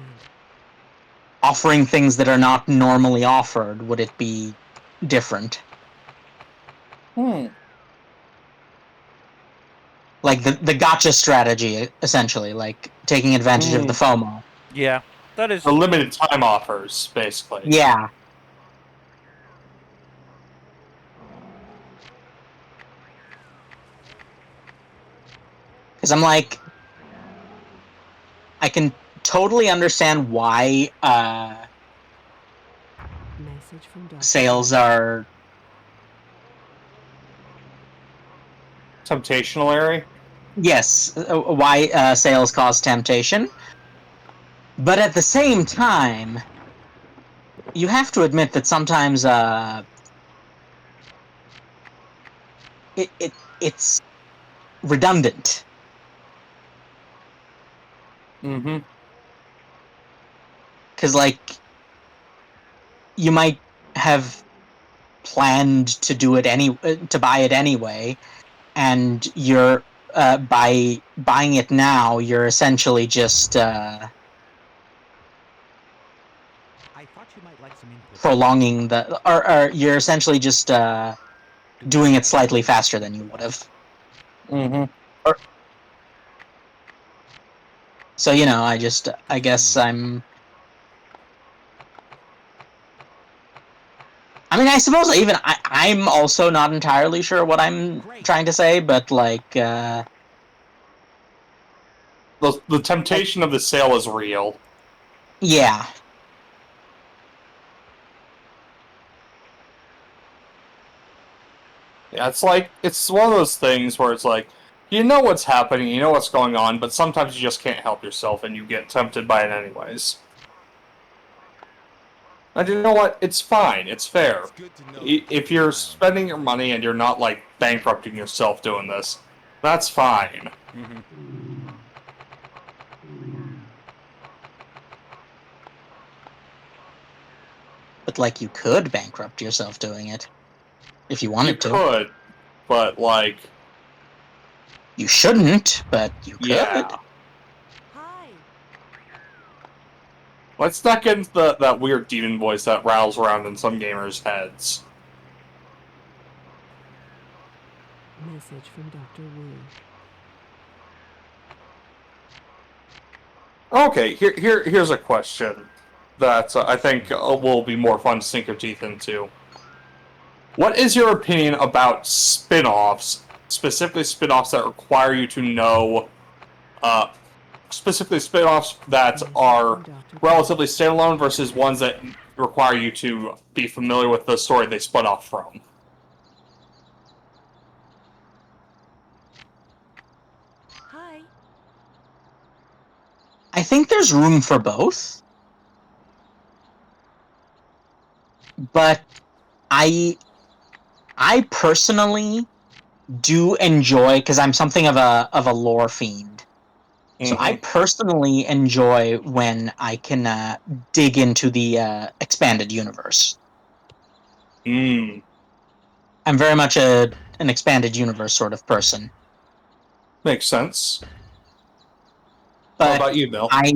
offering things that are not normally offered, would it be different? Like the gotcha strategy, essentially, like taking advantage of the FOMO. Yeah, that is. The limited time offers, basically. Yeah. Because I'm like, I can totally understand why Message from Dr. sales Grant. are Temptational area. yes, why sales cause temptation. But at the same time, you have to admit that sometimes it's redundant. Mm-hmm. Because, like, you might have planned to do it to buy it anyway, and you're by buying it now, you're essentially just I thought you might like some input. prolonging or you're essentially just doing it slightly faster than you would have. Mm-hmm. So, I guess I suppose I'm also not entirely sure what I'm trying to say, but, like, The temptation of the sale is real. yeah. Yeah, it's one of those things where it's like, you know what's happening, you know what's going on, but sometimes you just can't help yourself and you get tempted by it anyways. And you know what? It's fine. It's fair. It's good to know If you're spending your money and you're not, like, bankrupting yourself doing this, that's fine. Mm-hmm. But, like, you could bankrupt yourself doing it if you You wanted to. could, but, like, You shouldn't, but you could. yeah. Hi. Let's not get into that weird demon voice that rattles around in some gamers' heads. Message from Dr. Wu. Okay, here's a question that I think will be more fun to sink your teeth into. What is your opinion about spin-offs, specifically spin-offs that require you to know, specifically spin-offs that are relatively standalone versus ones that require you to be familiar with the story they spun off from? Hi. I think there's room for both, but I I personally do enjoy, because I'm something of a lore fiend. So I personally enjoy when I can dig into the expanded universe. Mm, I'm very much an expanded universe sort of person. makes sense. What But about you, Bill? I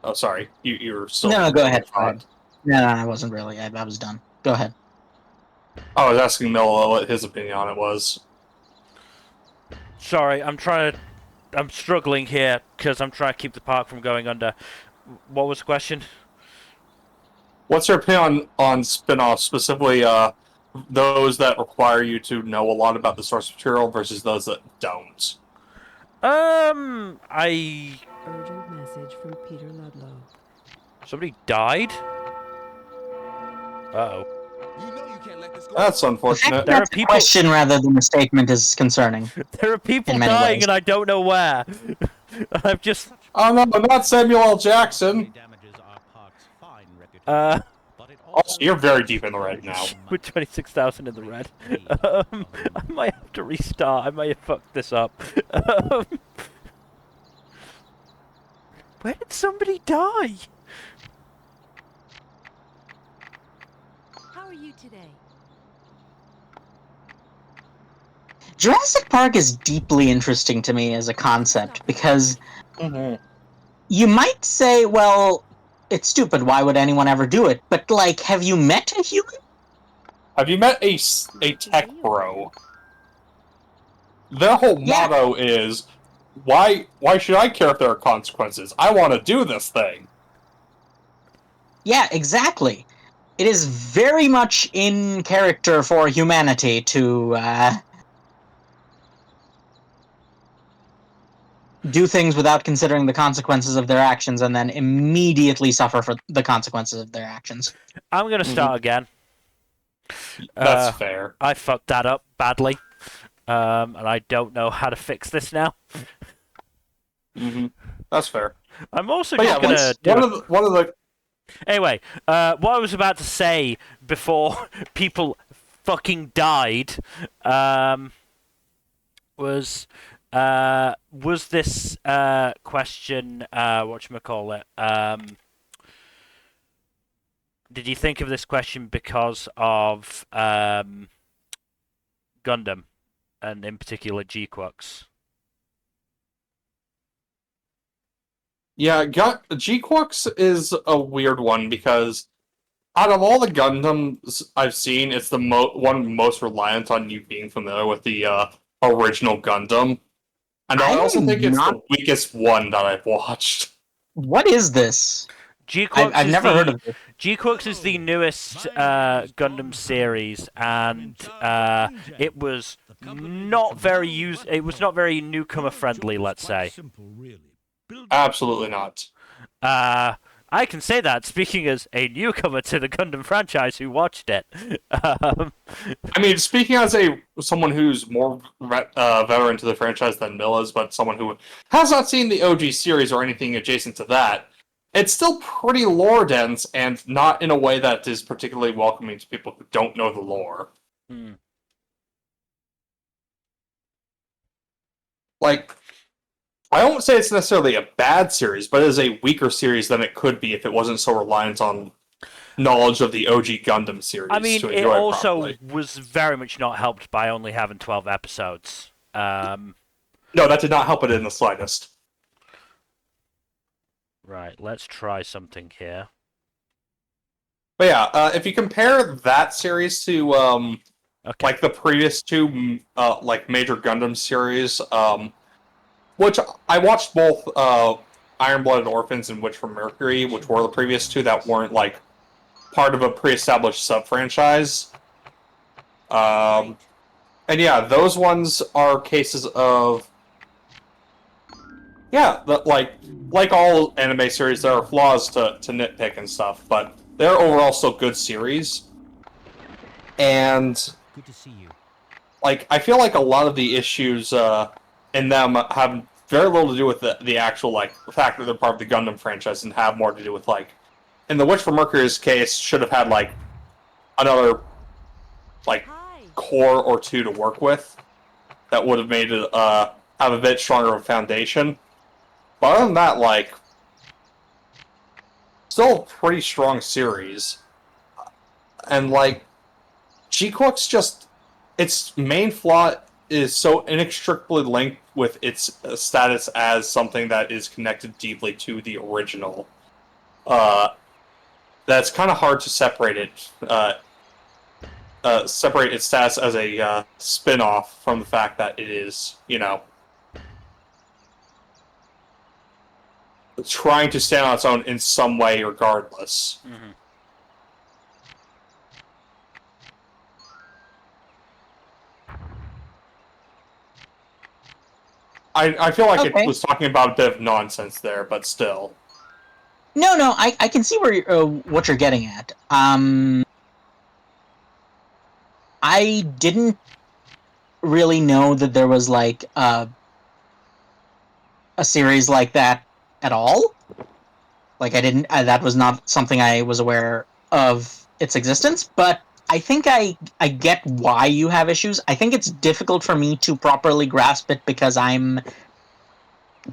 Oh, sorry, you're still no, go finishing ahead. your Go ahead. thought. No, I wasn't really. I was done. Go ahead. I was asking Noah what his opinion on it was. Sorry, I'm struggling here because I'm trying to keep the park from going under. What was the question? What's your opinion on spin-offs, specifically those that require you to know a lot about the source material versus those that don't? I Urgent message from Peter Ludlow. somebody died. Uh-oh. You know you can't let this go That's on. The fact that unfortunate. There are that's a people. question rather than a statement is concerning There are people in many dying, ways. and I don't know where. I've just. Oh no, not Samuel L. Jackson. Damages our park's fine reputation, Uh, but it Also, you're very raises deep in the red now. questions with 26,000 in the red. I might have to restart. I may have fucked this up. Um, where did somebody die? How are you today? Jurassic Park is deeply interesting to me as a concept because you might say, well, it's stupid. Why would anyone ever do it? But, like, have you met a human? Have you met a tech bro? Their whole Yeah, motto is, why should I care if there are consequences? I want to do this thing. yeah, exactly. It is very much in character for humanity to do things without considering the consequences of their actions and then immediately suffer for the consequences of their actions. I'm gonna start again. That's fair. I fucked that up badly. And I don't know how to fix this now. That's fair. I'm also But just yeah, gonna do one of the Anyway, what I was about to say before people fucking died, was this question, whatchamacallit, did you think of this question because of Gundam, and in particular G-Quux? yeah, G-Quux is a weird one because out of all the Gundams I've seen, it's the one most reliant on you being familiar with the original Gundam. And I also think I'm it's not. the weakest one that I've watched. What is this? G-Quux I've is never heard the of this. G-Quux is the newest Gundam series, and it was not very It was not very newcomer friendly, let's say. Absolutely not. I can say that speaking as a newcomer to the Gundam franchise who watched it. I mean, speaking as someone who's more veteran to the franchise than Mill is, but someone who has not seen the OG series or anything adjacent to that, it's still pretty lore dense and not in a way that is particularly welcoming to people who don't know the lore. Like, I won't say it's necessarily a bad series, but it is a weaker series than it could be if it wasn't so reliant on knowledge of the OG Gundam series I mean, to it enjoy also properly. was very much not helped by only having 12 episodes. No, that did not help it in the slightest. Right, let's try something here. But yeah, if you compare that series to Okay. like the previous two like major Gundam series, which I watched both Iron-Blooded Orphans and Witch from Mercury, which were the previous two that weren't like part of a pre-established sub-franchise. And yeah, those ones are cases of like all anime series, there are flaws to nitpick and stuff, but they're overall still good series. And Good to see you. like I feel like a lot of the issues in them have very little to do with the actual like fact that they're part of the Gundam franchise and have more to do with like in the Witch from Mercury's case should have had like another like Hi. core or two to work with that would have made it have a bit stronger of a foundation. But other than that, like still a pretty strong series. And like G-Quack's just its main flaw is so inextricably linked with its status as something that is connected deeply to the original. That's kind of hard to separate it. Separate its status as a spin-off from the fact that it is, you know, trying to stand on its own in some way regardless. Mm-hmm. I feel like Okay. it was talking about a bit of nonsense there, but still. No, I can see where what you're getting at. I didn't really know that there was like a series like that at all. Like I didn't. That was not something I was aware of its existence. But I think I get why you have issues. I think it's difficult for me to properly grasp it because I'm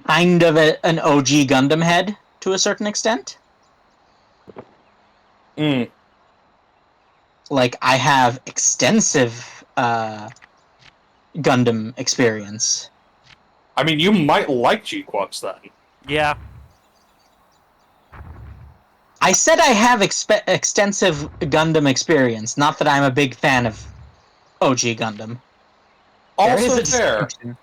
kind of an OG Gundam head to a certain extent. Mm. Like I have extensive Gundam experience. I mean, you might like G-Quacks then. Yeah. I said I have extensive Gundam experience, not that I'm a big fan of OG Gundam. There is Also a fair. distinction.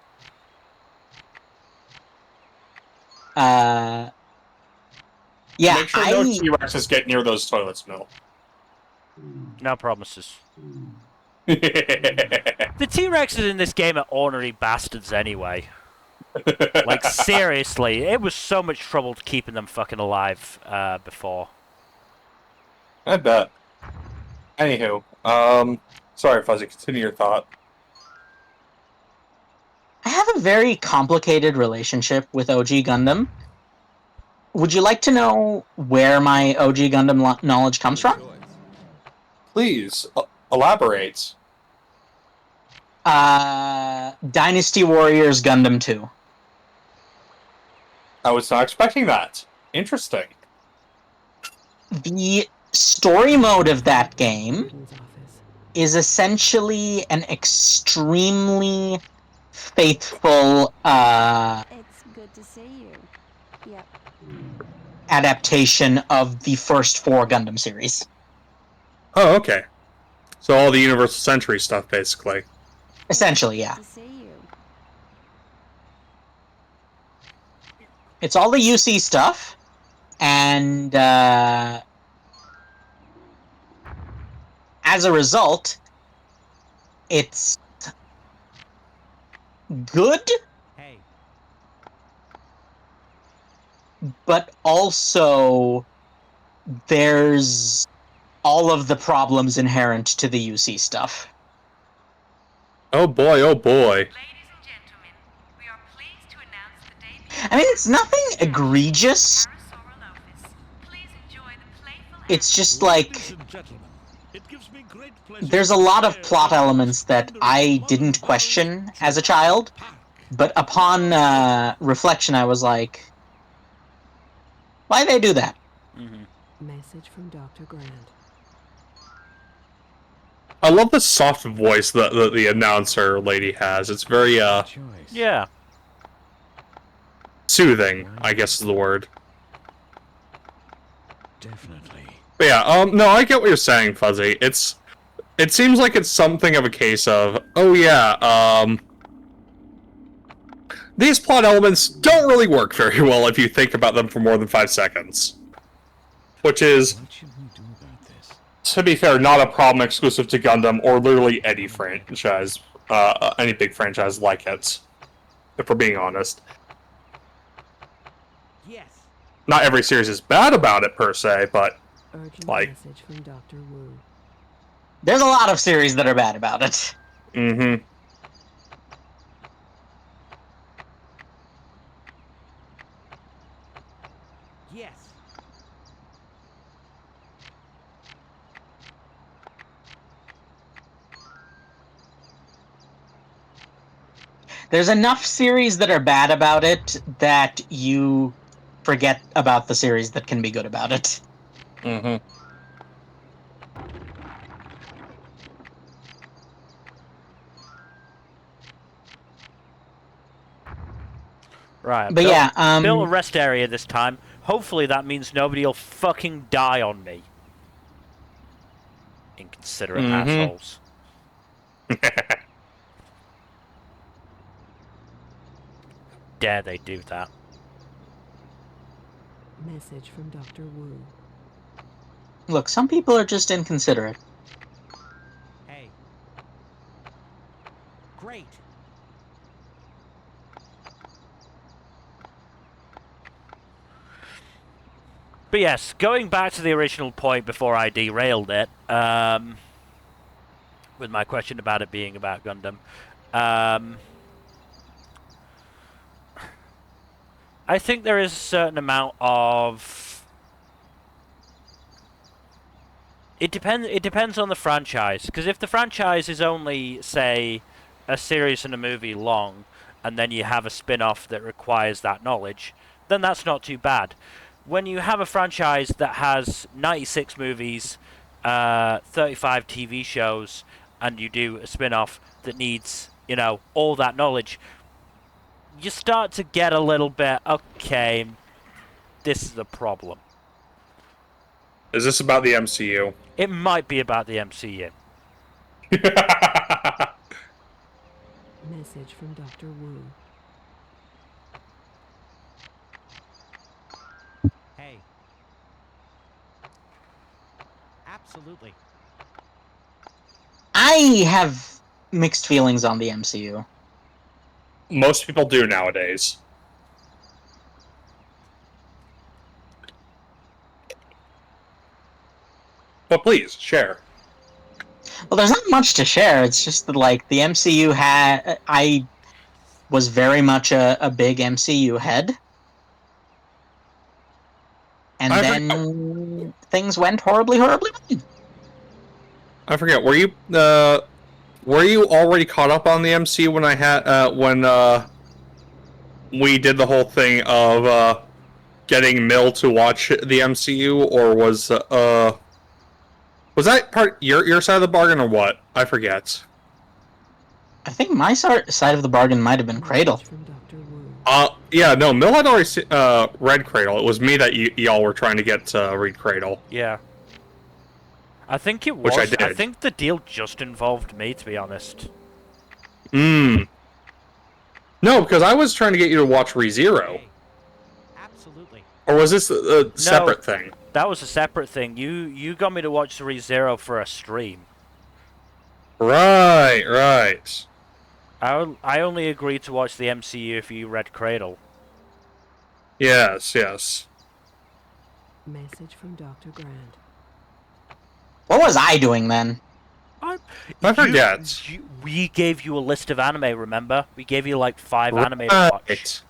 Yeah, Make sure no T-Rexes get near those toilets, Mill. No promises. The The T-Rexes in this game are ornery bastards anyway. Like, seriously, it was so much trouble keeping them fucking alive before. I bet. Anywho, sorry, Fuzzy, continue your thought. I have a very complicated relationship with OG Gundam. Would you like to know where my OG Gundam knowledge comes from? Please, elaborate. Dynasty Warriors Gundam 2. I was not expecting that. Interesting. The story mode of that game Warden's office. is essentially an extremely faithful It's good to see you. Yep. adaptation of the first 4 Gundam series. Oh, okay. So all the Universal Century stuff, basically. Essentially, yeah. Good to see you. It's all the UC stuff, and as a result, it's good, Hey, but also there's all of the problems inherent to the UC stuff. Oh boy, oh boy. Ladies and gentlemen, we are pleased to announce the debut I mean, it's nothing egregious. Please enjoy the playful It's just Ladies like and gentlemen, it gives me great pleasure there's a to lot of share plot with you elements that the I wondrous didn't modern question world as a of child, Park. but upon reflection, I was like, why they do that? Mm-hmm. Message from Dr. Grant. I love the soft voice that the announcer lady has. It's very, choice. Yeah. soothing, I guess is the word. Definitely. But yeah, no, I get what you're saying, Fuzzy. It seems like it's something of a case of, oh yeah, these plot elements don't really work very well if you think about them for more than 5 seconds. Which is, What should we do about this? to be fair, not a problem exclusive to Gundam or literally any franchise, any big franchise like it. If we're being honest. Yes. Not every series is bad about it per se, but Urgent Like- message from Dr. Wu. There's a lot of series that are bad about it. mm-hmm. Yes. There's enough series that are bad about it that you forget about the series that can be good about it. Mm-hmm. Right. But yeah, built a rest area this time. Hopefully that means nobody'll fucking die on me. Inconsiderate assholes. Dare they do that? Message from Dr. Wu. look, some people are just inconsiderate. Hey. Great. But yes, going back to the original point before I derailed it, with my question about it being about Gundam, I think there is a certain amount of... It depends on the franchise, because if the franchise is only, say, a series and a movie long, and then you have a spin-off that requires that knowledge, then that's not too bad. When you have a franchise that has 96 movies, 35 TV shows, and you do a spin-off that needs, you know, all that knowledge, you start to get a little bit, okay, this is the problem. Is this about the MCU? It might be about the MCU. Message from Dr. Wu. Hey. Absolutely. I have mixed feelings on the MCU. Most people do nowadays. But please, share. Well, there's not much to share. It's just that, like, the MCU had... I was very much a big MCU head. And then things went horribly, horribly wrong. I forget, were you already caught up on the MCU when I had, when we did the whole thing of, getting Mill to watch the MCU, or was that part your side of the bargain or what? I forget. I think my side of the bargain might have been Cradle. Message from Dr. Wu. Yeah, no, Mill had already read Cradle. It was me that y'all were trying to get to read Cradle. Yeah. I think it was. Which I did. I think the deal just involved me, to be honest. No, because I was trying to get you to watch ReZero. Hey. Absolutely. Or was this a separate thing? That was a separate thing. You got me to watch the ReZero for a stream. Right. I only agreed to watch the MCU if you read Cradle. Yes. Message from Dr. Grant. What was I doing then? I forget. We gave you a list of anime, remember? We gave you like 5 anime to watch. Right.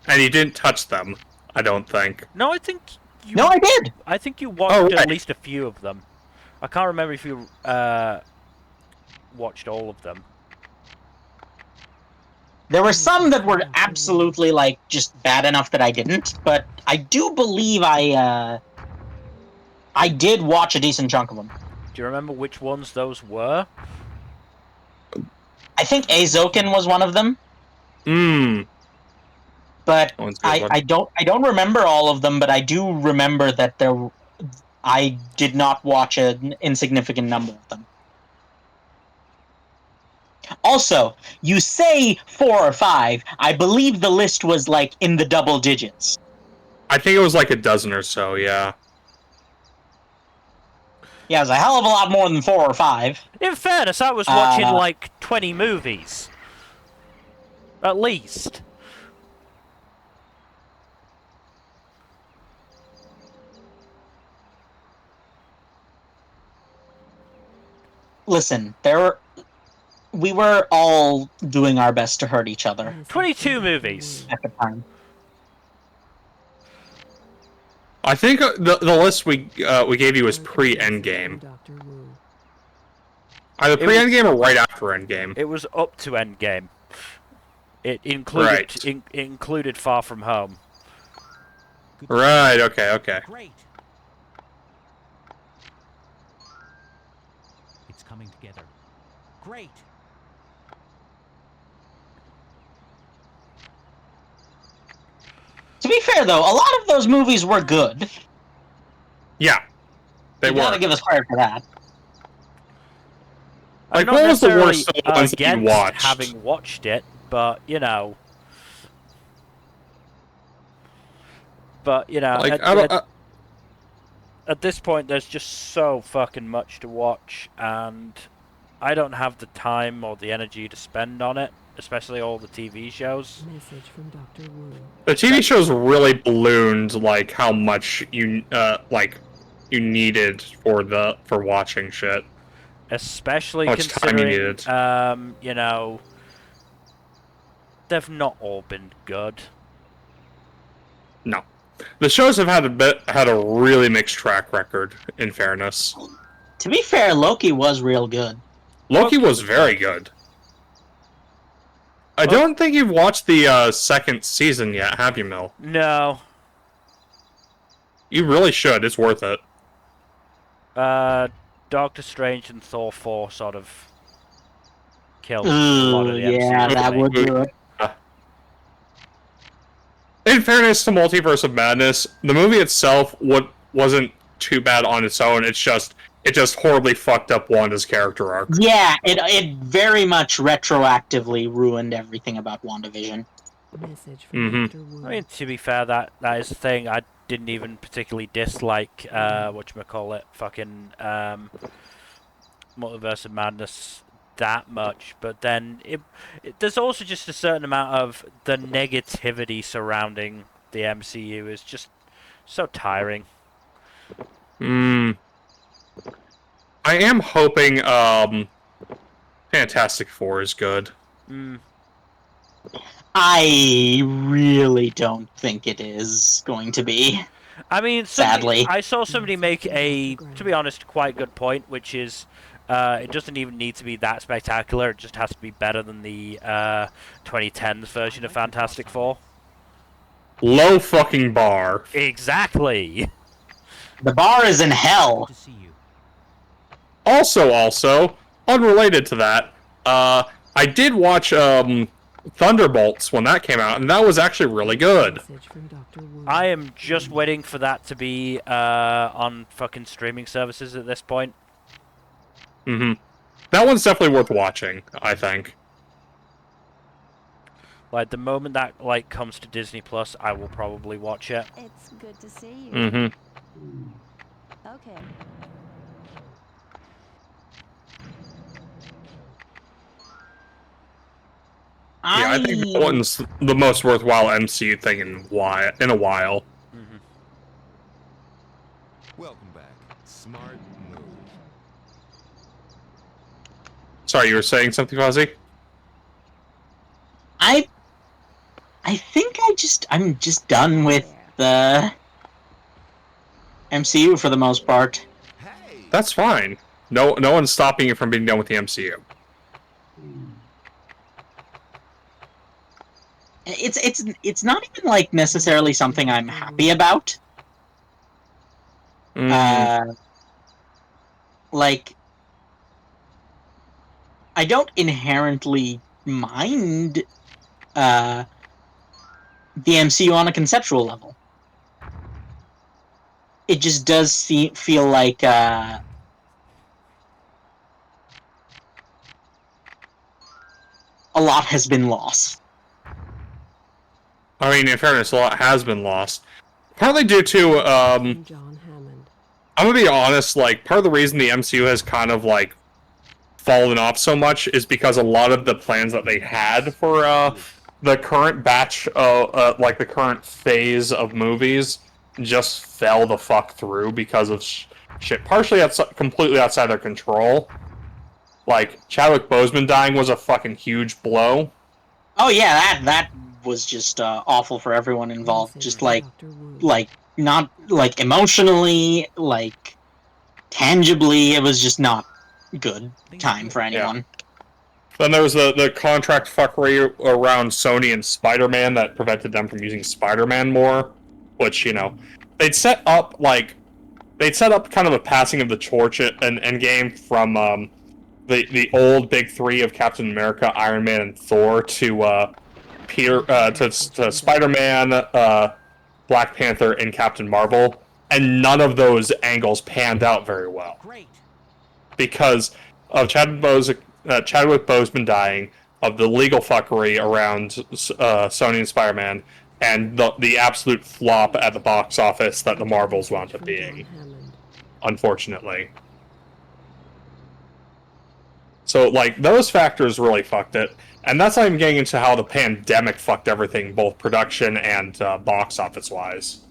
And you didn't touch them, I don't think. No, I think you... No, I did! I think you watched right. at least a few of them. I can't remember if you watched all of them. There were some that were absolutely, like, just bad enough that I didn't, but I do believe I did watch a decent chunk of them. Do you remember which ones those were? I think Azoken was one of them, but I don't remember all of them, but I do remember that I did not watch an insignificant number of them. Also, you say 4 or 5. I believe the list was like in the double digits. I think it was like a dozen or so, yeah. Yeah, it was a hell of a lot more than 4 or 5. In fairness, I was watching like 20 movies. At least. Listen, we were all doing our best to hurt each other 22 movies. at the time. I think the list we gave you was pre-Endgame. Either pre-Endgame or right after Endgame. It was up to Endgame. It included included Far From Home. Right. Okay. Great. It's coming together. Great. To be fair, though, a lot of those movies were good. Yeah, they You were. gotta give us credit for that. Like, I'm not what was the necessarily worst of the ones that you against watched? having watched it, but you know. Like, at this point, there's just so fucking much to watch, and I don't have the time or the energy to spend on it, especially all the TV shows. Message from Dr. Wu. the TV shows really ballooned like how much you needed for watching shit. Especially How much time you considering, needed. they've not all been good. No, the shows have had a really mixed track record. In fairness, To be fair, Loki was real good. Loki was very good. I don't think you've watched the second season yet, have you, Mil? No. You really should. It's worth it. Doctor Strange and Thor 4 sort of killed a Ooh, lot of the yeah, MCU. that would do it. In fairness to Multiverse of Madness, the movie itself wasn't too bad on its own. It just horribly fucked up Wanda's character arc. Yeah, it very much retroactively ruined everything about WandaVision. Message from Dr. Wu. I mean, to be fair, that is the thing. I didn't even particularly dislike whatchamacallit, fucking Multiverse of Madness that much, but then there's also just a certain amount of the negativity surrounding the MCU is just so tiring. I am hoping Fantastic Four is good. I really don't think it is going to be. I mean, sadly, I saw somebody make a, to be honest, quite good point, which is it doesn't even need to be that spectacular. It just has to be better than the 2010s version of Fantastic Four. Low fucking bar. Exactly. The bar is in hell. To see you. Also, unrelated to that, I did watch Thunderbolts when that came out, and that was actually really good. Message from Dr. Wu. I am just waiting for that to be on fucking streaming services at this point. That one's definitely worth watching, I think. Like, the moment that comes to Disney Plus, I will probably watch it. It's good to see you. Okay. Yeah, I think that one's the most worthwhile MCU thing in a while. Welcome back. Smart move. Sorry, you were saying something, Fuzzy? I think I'm just done with the MCU for the most part. Hey! That's fine. No one's stopping you from being done with the MCU. It's not even like necessarily something I'm happy about. Like, I don't inherently mind the MCU on a conceptual level. It just does feel like a lot has been lost. I mean, in fairness, a lot has been lost. Partly due to, From John Hammond. I'm gonna be honest, like, part of the reason the MCU has kind of, like, fallen off so much is because a lot of the plans that they had for, the current batch, like, the current phase of movies just fell the fuck through because of shit partially completely outside their control. Like, Chadwick Boseman dying was a fucking huge blow. Oh yeah, that was just awful for everyone involved. Message Just from like Dr. Wu. not like emotionally, like tangibly, it was just not good time for anyone. Then there was the contract fuckery around Sony and Spider-Man that prevented them from using Spider-Man more, which, you know, they'd set up kind of a passing of the torch in Endgame from the old big three of Captain America, Iron Man, and Thor to to Spider-Man, Black Panther, and Captain Marvel, and none of those angles panned out very well Great. because of Chadwick Boseman dying, of the legal fuckery around Sony and Spider-Man, and the absolute flop at the box office that the Marvels wound up From being, John Hammond. unfortunately. So, like, those factors really fucked it. And that's not even getting into how the pandemic fucked everything, both production and box office-wise.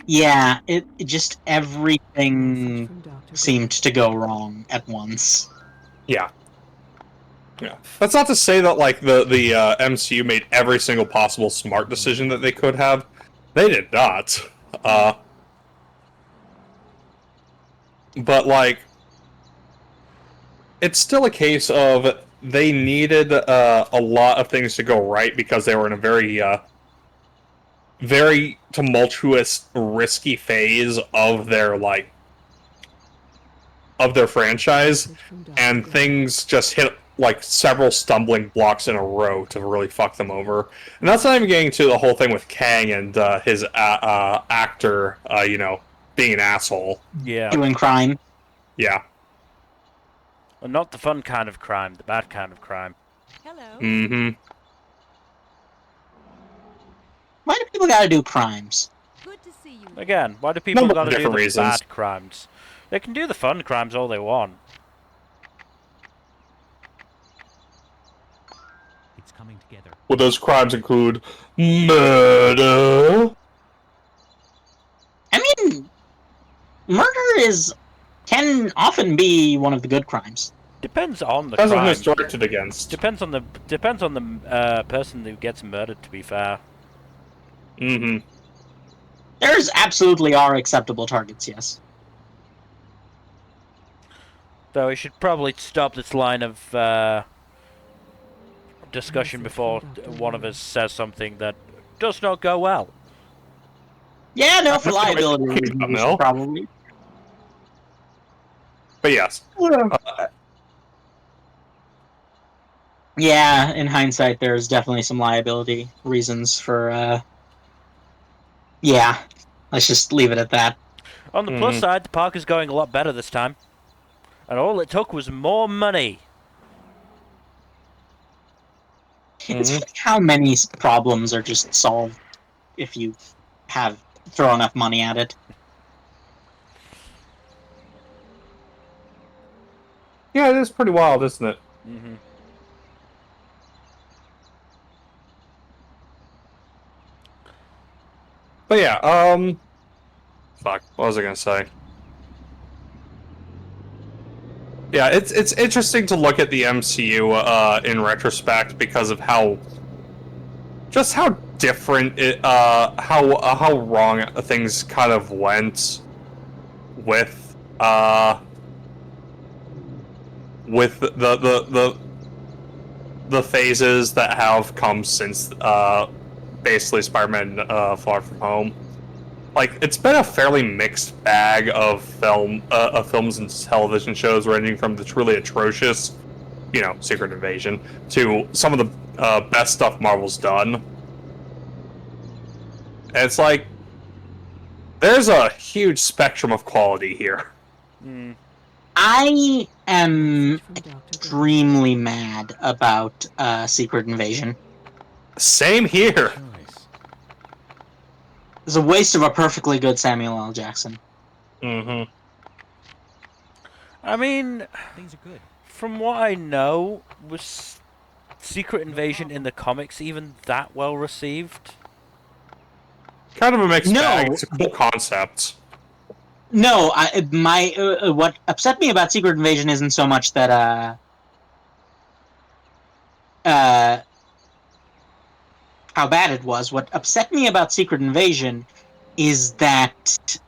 Yeah, it just Message everything from Dr. seemed to go wrong at once. Yeah. Yeah. That's not to say that, like, the MCU made every single possible smart decision that they could have. They did not. But, like, it's still a case of they needed a lot of things to go right because they were in a very tumultuous, risky phase of their franchise, Message from Dr. and things just hit like several stumbling blocks in a row to really fuck them over. And that's not even getting to the whole thing with Kang and his actor, being an asshole. Yeah. Doing crime. Yeah. Well, not the fun kind of crime, the bad kind of crime. Hello. Mm-hmm. Why do people gotta do crimes? Good to see you. Again, why do people Number of gotta do the different reasons. bad crimes? They can do the fun crimes all they want. It's coming together. Well, those crimes include murder. I mean, murder can often be one of the good crimes. Depends on the Depends on who crime. it's directed against. Depends on the person who gets murdered. To be fair. Mm-hmm. There's absolutely are acceptable targets, yes. Though we should probably stop this line of discussion Message before from Dr. one of Wu. us says something that does not go well. Yeah, no, for That's the way liability to keep reasons, it, we Mel. should probably. But yes. Yeah, in hindsight, there's definitely some liability reasons for, yeah, let's just leave it at that. On the plus side, the park is going a lot better this time. And all it took was more money. It's funny how many problems are just solved if you throw enough money at it. Yeah, it is pretty wild, isn't it? Mm-hmm. But yeah, fuck, what was I gonna say? Yeah, it's interesting to look at the MCU in retrospect because of how different it how wrong things kind of went with the phases that have come since basically Spider-Man Far From Home. Like, it's been a fairly mixed bag of films and television shows, ranging from the truly atrocious, Secret Invasion, to some of the best stuff Marvel's done. And it's like, there's a huge spectrum of quality here. Mm. I am Message from Dr. Gray. extremely mad about Secret Invasion. Same here. Choice. It's a waste of a perfectly good Samuel L. Jackson. Mm-hmm. I mean, Things are good. from what I know, was Secret Invasion in the comics even that well received? Kind of a mixed bag. No, It's a cool concept. no. What upset me about Secret Invasion isn't so much that how bad it was. What upset me about Secret Invasion is that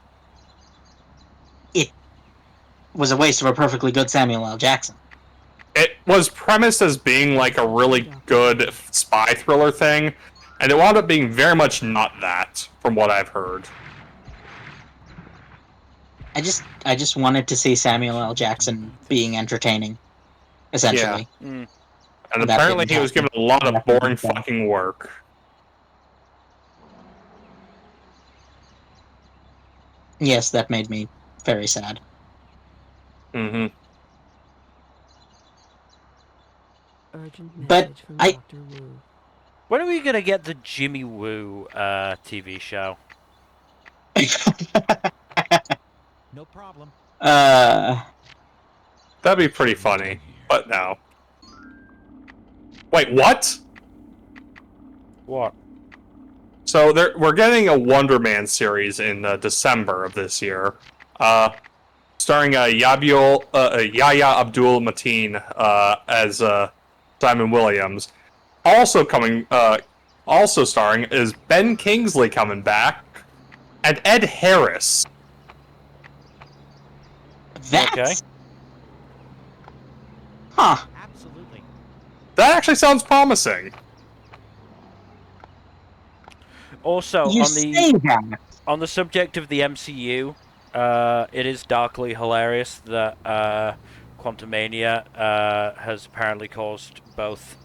it was a waste of a perfectly good Samuel L. Jackson. It was premised as being like a really good spy thriller thing, and it wound up being very much not that, from what I've heard. I just wanted to see Samuel L. Jackson being entertaining, essentially. Mm. And That apparently didn't he was happen. given a lot of That boring didn't happen. fucking work. Yes, that made me very sad. Mm-hmm. Urgent But message from I- Dr. Wu. When are we gonna get the Jimmy Woo TV show? No problem. That'd be pretty funny, but no. Wait, what? What? So we're getting a Wonder Man series in December of this year, starring Yahya Abdul Mateen as Simon Williams. Also starring is Ben Kingsley coming back, and Ed Harris. That's Okay. huh. Absolutely. That actually sounds promising. Also, You on say that. the subject of the MCU, it is darkly hilarious that Quantumania has apparently caused both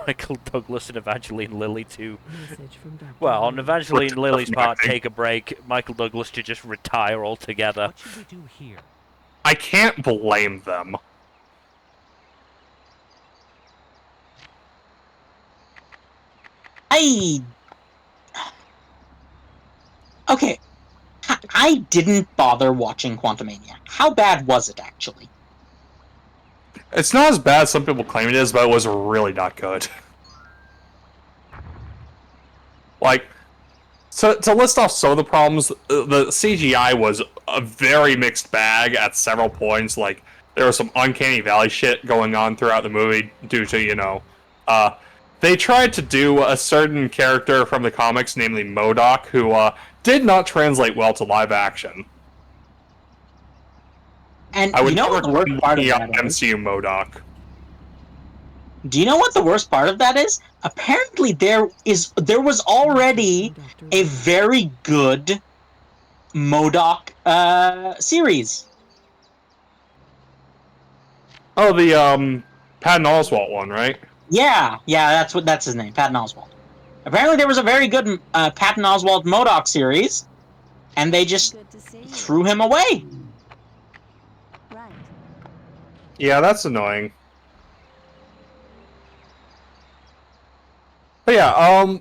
Michael Douglas and Evangeline Lilly to, Message from Dr. well, on Wu. Evangeline Retire Lilly's from part, acting. take a break. Michael Douglas to just retire altogether. What should we do here? I can't blame them. Okay. I didn't bother watching Quantumania. How bad was it actually? It's not as bad as some people claim it is, but it was really not good. Like, so to list off some of the problems, the CGI was a very mixed bag at several points. Like, there was some uncanny valley shit going on throughout the movie due to, they tried to do a certain character from the comics, namely MODOK, who did not translate well to live action. And I would you know never what the worst part of looking that up is? MCU MODOK. Do you know what the worst part of that is? Apparently there was already a very good MODOK series. Oh, the Patton Oswalt one, right? Yeah, that's his name, Patton Oswalt. Apparently there was a very good Patton Oswalt MODOK series, and they just Good to see you. threw him away. Right. Yeah, that's annoying. But yeah,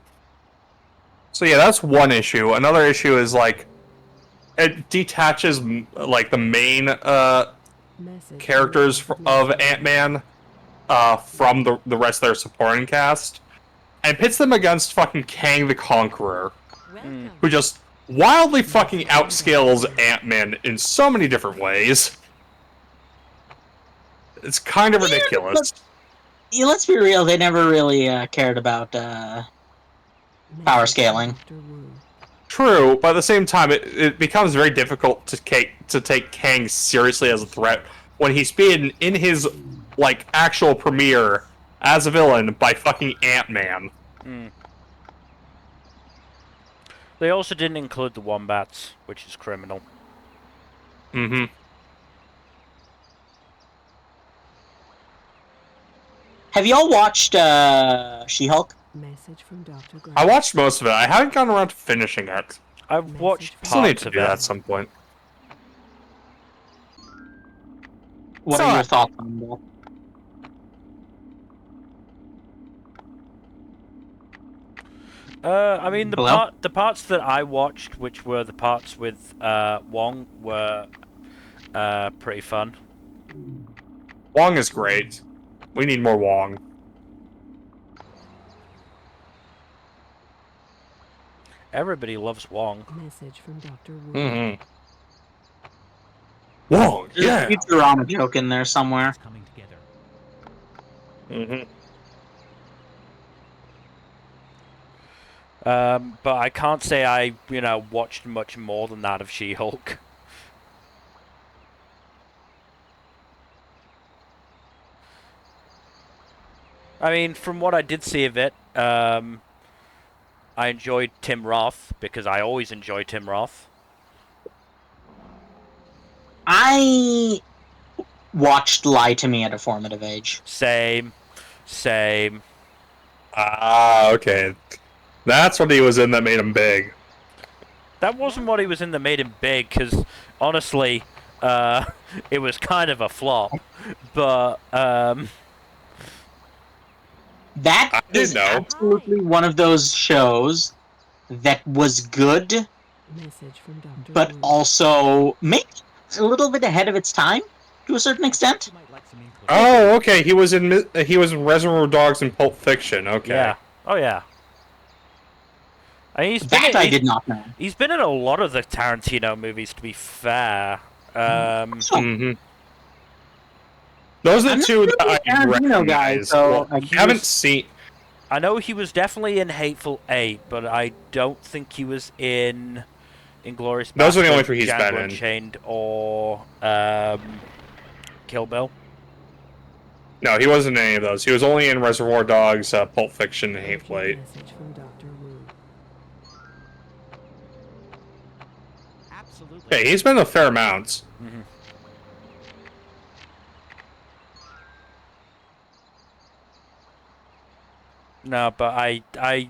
so yeah, that's one issue. Another issue is like it detaches like the main Message characters from of Dr. Ant-Man from the rest of their supporting cast and pits them against fucking Kang the Conqueror, Welcome. who just wildly fucking outscales Ant-Man in so many different ways. It's kind of ridiculous. Yeah, let's be real, they never really cared about power scaling. Dr. Wu. True, but at the same time, it becomes very difficult to take Kang seriously as a threat when he's being in his like actual premiere as a villain by fucking Ant-Man. Mm. They also didn't include the Wombats, which is criminal. Mm-hmm. Have y'all watched She-Hulk? Message from Dr. Gray. I watched most of it. I haven't gotten around to finishing it. I've watched Still need parts to of do that it. at some point. What are your thoughts on that? I mean, Hello? the parts that I watched, which were the parts with Wong, were pretty fun. Wong is great. We need more Wong. Everybody loves Wong. Message from Dr. Wu. Mm-hmm. Wong, There's yeah. a Futurama joke in there somewhere. It's coming together. Mm-hmm. But I can't say I, watched much more than that of She-Hulk. I mean, from what I did see of it, I enjoyed Tim Roth, because I always enjoy Tim Roth. I watched Lie to Me at a formative age. Same. Ah, okay. That's what he was in that made him big. That wasn't what he was in that made him big, because, honestly, it was kind of a flop. But, That I didn't is know. absolutely one of those shows that was good, Message from Dr. but Wu. also maybe a little bit ahead of its time to a certain extent. You might like some input. Oh, okay. He was in Reservoir Dogs and Pulp Fiction. Okay. yeah. Oh, yeah. I mean, That I did not know. He's been in a lot of the Tarantino movies, to be fair. Mm-hmm. Those are I'm the not two really that a I Tarantino guy, recognize. so Well, I I haven't was- seen. I know he was definitely in Hateful Eight, but I don't think he was in Inglourious Those are the only Basterds, three he's Django been in. Unchained, or Kill Bill. No, he wasn't in any of those. He was only in Reservoir Dogs, Pulp Fiction, and Hateful Eight. Message from Dr. Wu. Absolutely. Okay, he's been a fair amount. Mm-hmm. No, but I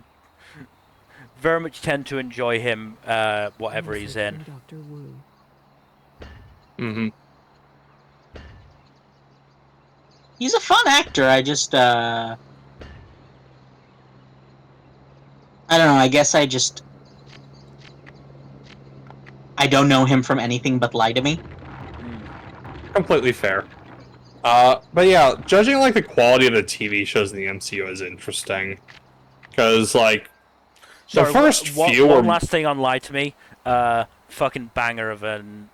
very much tend to enjoy him, whatever he's Message in. from Dr. Wu. Mm-hmm. He's a fun actor. I just, I don't know. I guess I don't know him from anything but Lie to Me. Completely fair. But yeah, judging like the quality of the TV shows in the MCU is interesting, because like Sorry, the first few one were last thing on Lie to Me. Fucking banger of an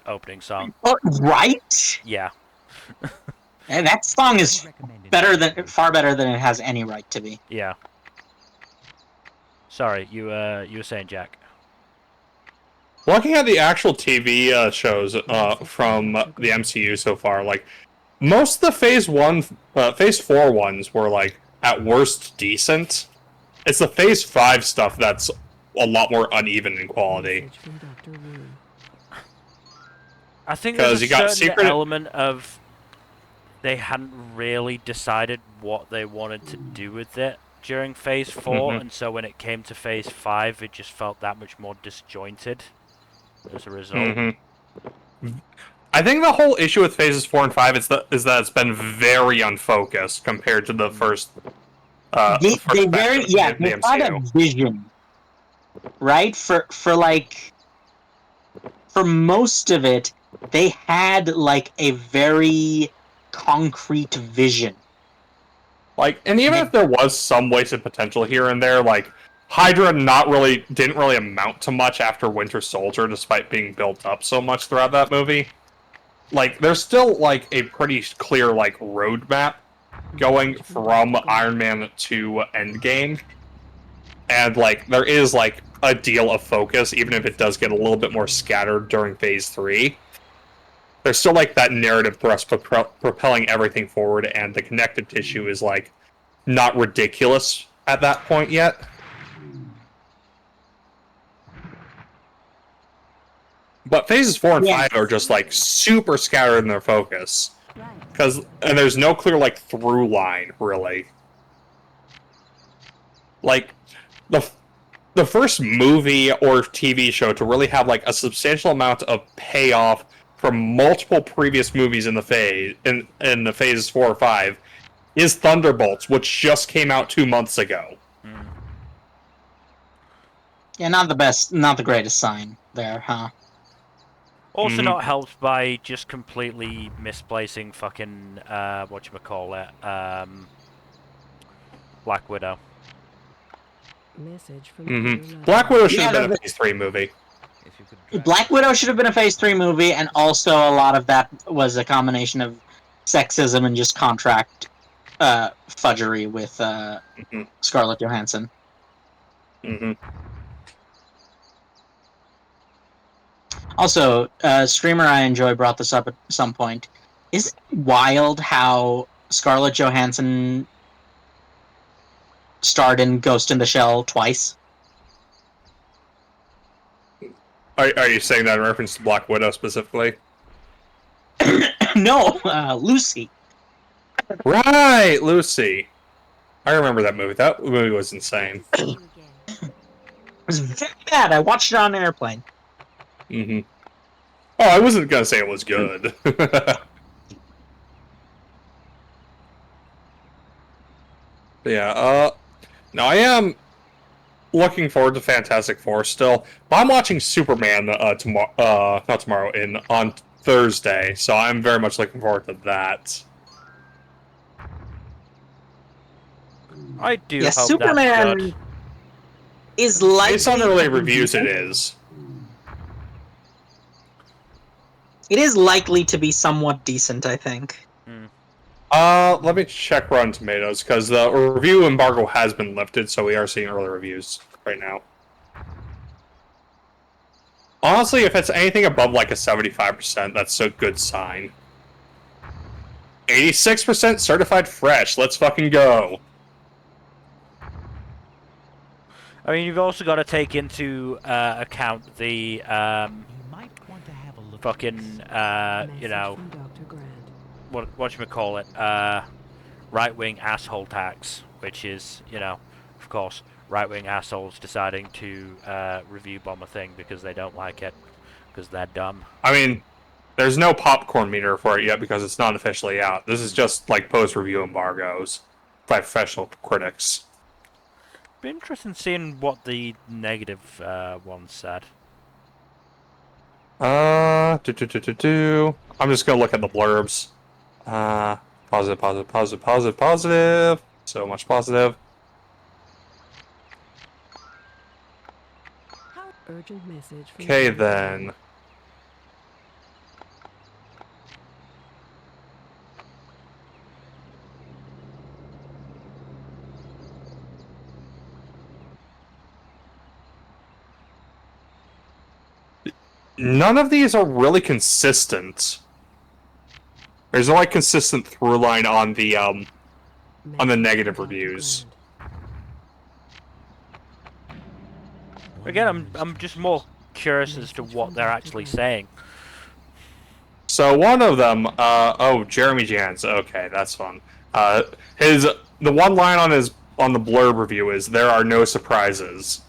opening song. Oh, right? Yeah. And that song is Recommended. far better than it has any right to be. Yeah. Sorry, you were saying, Jack. looking at the actual TV shows from the MCU so far. Like most of the Phase 4 ones were like at worst decent. It's the Phase 5 stuff that's a lot more uneven in quality. Message from Dr. Wu. I think 'Cause there's a you got certain Secret- element of they hadn't really decided what they wanted to do with it during Phase 4, Mhm. and so when it came to Phase 5, it just felt that much more disjointed as a result. I think the whole issue with Phases 4 and 5 is that it's been very unfocused compared to the first. They very batch of yeah. the They had a MCU. vision, right? For most of it, they had like a very concrete vision. Like, and even if there was some wasted potential here and there, like Hydra didn't really amount to much after Winter Soldier, despite being built up so much throughout that movie. Like, there's still like a pretty clear like roadmap going from Iron Man to Endgame, and like there is like a deal of focus, even if it does get a little bit more scattered during Phase 3. There's still like that narrative thrust propelling everything forward, and the connective tissue is like not ridiculous at that point yet. But Phases 4 and 5 are just like super scattered in their focus. Right. And there's no clear like through line really. Like the first movie or TV show to really have like a substantial amount of payoff from multiple previous movies in the phase in the phases 4 or 5 is Thunderbolts, which just came out 2 months ago. Yeah, not the greatest sign there, huh? Also not helped by just completely misplacing fucking whatchamacallit, Black Widow. Message from Black Widow should Yeah, have been a Phase 3 movie. Black Widow should have been a Phase 3 movie, and also a lot of that was a combination of sexism and just contract fudgery with Scarlett Johansson. Also, streamer I enjoy brought this up at some point. Is it wild how Scarlett Johansson starred in Ghost in the Shell twice? Are you saying that in reference to Black Widow specifically? No, Lucy. Right, Lucy. I remember that movie. That movie was insane. It was very bad. I watched it on an airplane. Oh, I wasn't gonna say it was good. Yeah, no, I am looking forward to Fantastic Four still. But I'm watching Superman not tomorrow, on Thursday, so I'm very much looking forward to that. I do Yeah, hope Superman that's good. is likely. Based on early reviews, it is. It is likely to be somewhat decent, I think. Let me check Rotten Tomatoes, because the review embargo has been lifted, so we are seeing early reviews right now. Honestly, if it's anything above like a 75%, that's a good sign. 86% certified fresh. Let's fucking go. I mean, you've also got to take into account the fucking you know, whatchamacallit, right-wing asshole tax, which is, you know, of course, right-wing assholes deciding to review bomb a thing because they don't like it, because they're dumb. I mean, there's no popcorn meter for it yet because it's not officially out. This is just like post-review embargoes by professional critics. Be interesting seeing what the negative ones said. I'm just gonna look at the blurbs. Positive, positive, positive, positive, positive. So much positive. Urgent message from Okay, then. None of these are really consistent. There's no like consistent through line on the negative reviews. Again, I'm just more curious as to what they're actually saying. So one of them, Jeremy Jans. Okay, that's fun. The one line on the blurb review is "There are no surprises."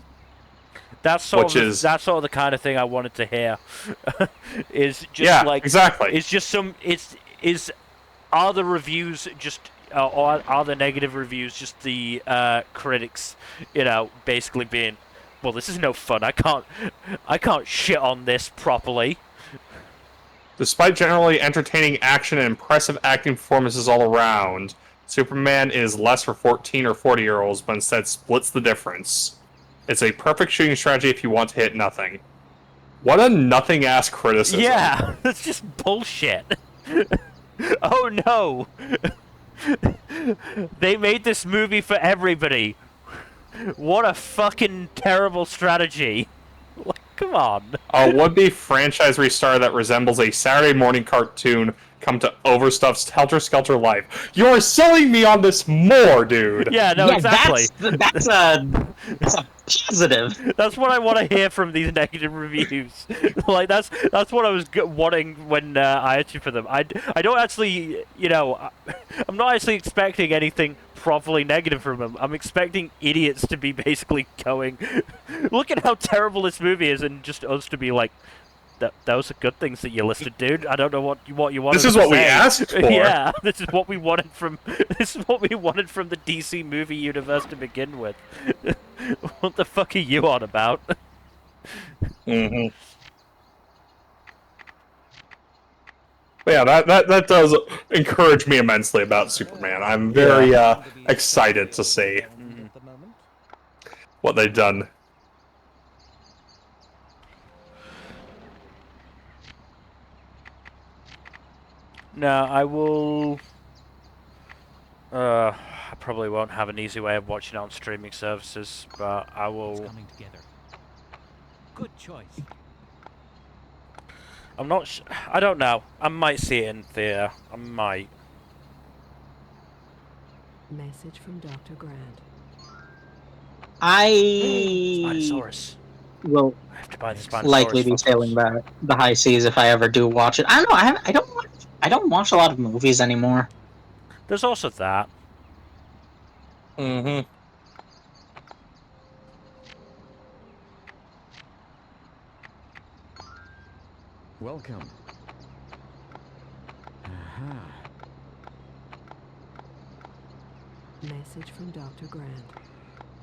That's sort of the kind of thing I wanted to hear. Is just exactly. It's just are the reviews just or are the negative reviews just the critics, you know, basically being, well, this is no fun. I can't shit on this properly. Despite generally entertaining action and impressive acting performances all around, Superman is less for 14 or 40-year-olds, but instead splits the difference. It's a perfect shooting strategy if you want to hit nothing. What a nothing-ass criticism. Yeah, that's just bullshit. Oh no! They made this movie for everybody. What a fucking terrible strategy. Come on. A would-be franchise restart that resembles a Saturday morning cartoon come to overstuffed helter-skelter life. You're selling me on this more, dude. Yeah, no, exactly. That's a positive. That's what I want to hear from these negative reviews. Like that's what I was wanting when I asked you for them. I don't actually, you know, I'm not actually expecting anything properly negative from them. I'm expecting idiots to be basically going, look at how terrible this movie is, and just us to be like, Those are good things that you listed, dude. I don't know what you wanted. This is to what we say. asked for. Yeah, this is what we wanted from the DC movie universe to begin with. What the fuck are you on about? Mm-hmm. But yeah, that does encourage me immensely about Superman. I'm very excited to see what they've done. No, I will. I probably won't have an easy way of watching it on streaming services, but I It's will. coming together. Good choice. I'm not. I don't know. I might see it in theater. I might. Message from Dr. Grant. I Spinosaurus. will I have to buy the Spinosaurus. likely be sailing the high seas if I ever do watch it. I don't know. I don't watch a lot of movies anymore. There's also that. Mm-hmm. Welcome. Aha. Message from Dr. Grant.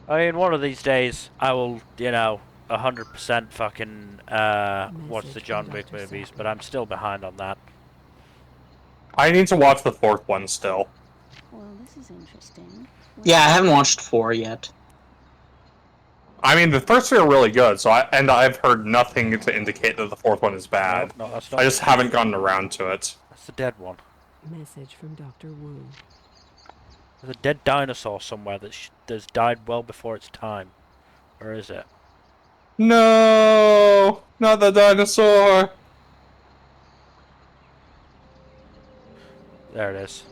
I mean, one of these days, I will, 100% fucking watch the John Wick movies, but I'm still behind on that. I need to watch the fourth one still. Well, this is interesting. Yeah, I haven't watched 4 yet. I mean, the first three are really good, I've heard nothing to indicate that the fourth one is bad. No, that's not. I just haven't gotten around to it. That's the dead one. Message from Dr. Wu. There's a dead dinosaur somewhere that's died well before its time. Where is it? No, not the dinosaur. There it is.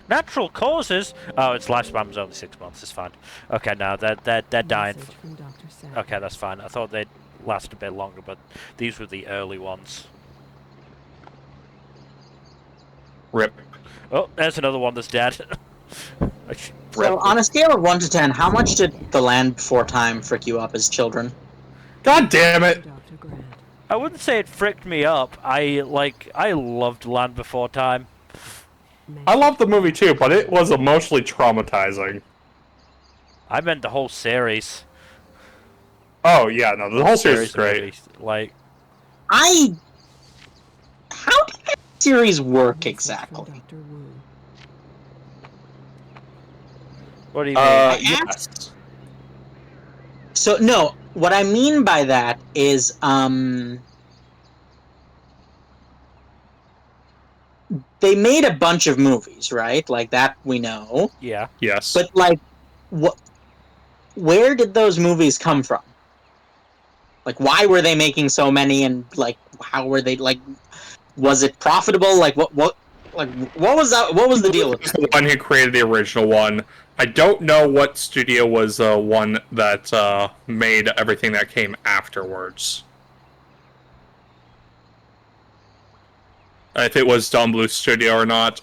Natural causes? Oh, its lifespan was only 6 months. It's fine. Okay, no, they're dying. Message from Dr. Sam. Okay, that's fine. I thought they'd last a bit longer, but these were the early ones. Rip. Oh, there's another one that's dead. So, on a scale of 1 to 10, how much did The Land Before Time frick you up as children? God damn it! Dr. Grant. I wouldn't say it fricked me up. I loved Land Before Time. I love the movie too, but it was emotionally traumatizing. I meant the whole series. Oh yeah, no, the whole series is of great. movies. Like, How did that series work Message exactly? from Dr. Wu. what do you mean? Yes. So, no, what I mean by that is, they made a bunch of movies, right? Like, that we know. Yeah. Yes. But, like, where did those movies come from? Like, why were they making so many, and, like, how were they, like, was it profitable? Like, what was that? What was the deal with He was that? the one who created the original one. I don't know what studio was the one that made everything that came afterwards. If it was Don Bluth Studio or not.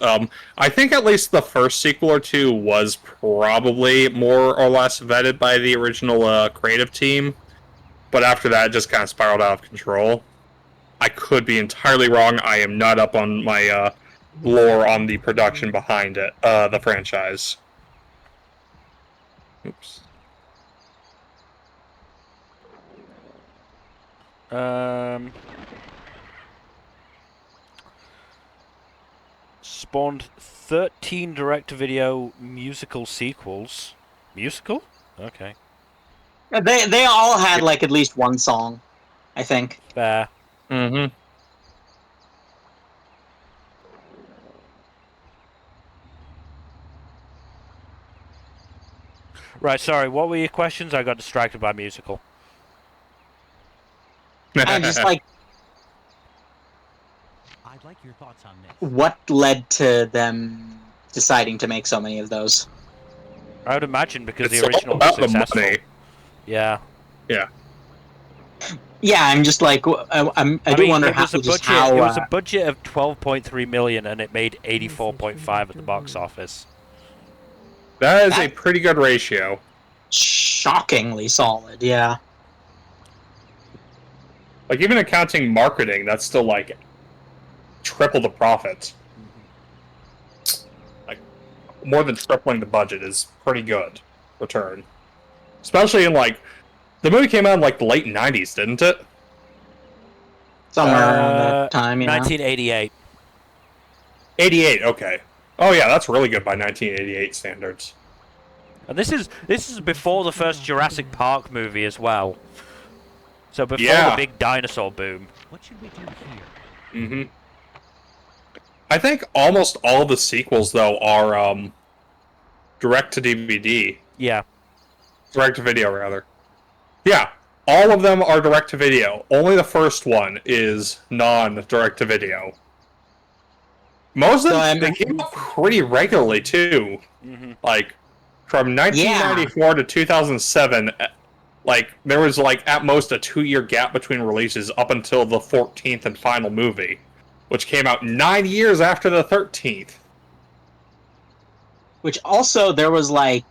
I think at least the first sequel or two was probably more or less vetted by the original creative team. But after that, it just kind of spiraled out of control. I could be entirely wrong. I am not up on my lore on the production behind it, the franchise. Oops. Spawned 13 direct-to-video musical sequels. Musical? Okay. They all had, like, at least one song, I think. Fair. Mm-hmm. Right, sorry, what were your questions? I got distracted by musical. And just, like, I'd like your thoughts on this. what led to them deciding to make so many of those? I would imagine because It's the original all about was the successful. money. Yeah. Yeah. Yeah, I'm just like, I do wonder how. It was a budget of 12.3 million, and it made 84.5 at the box office. That is a pretty good ratio. Shockingly solid, yeah. Like, even accounting marketing, that's still, like, triple the profit. Like, more than tripling the budget is pretty good return. Especially in, like, the movie came out in, like, the late 90s, didn't it? Somewhere around that time, 1988. 88, okay. Oh yeah, that's really good by 1988 standards. And this is before the first Jurassic Park movie as well. So before the Yeah. big dinosaur boom. What should we do here? Mm-hmm. I think almost all the sequels, though, are direct to DVD. Yeah. Direct to video, rather. Yeah, all of them are direct to video. Only the first one is non-direct to video. Most of them, they came out pretty regularly, too. Mm-hmm. Like, from 1994 to 2007, like, there was, like, at most a 2-year gap between releases up until the 14th and final movie, which came out 9 years after the 13th. Which also, there was, like...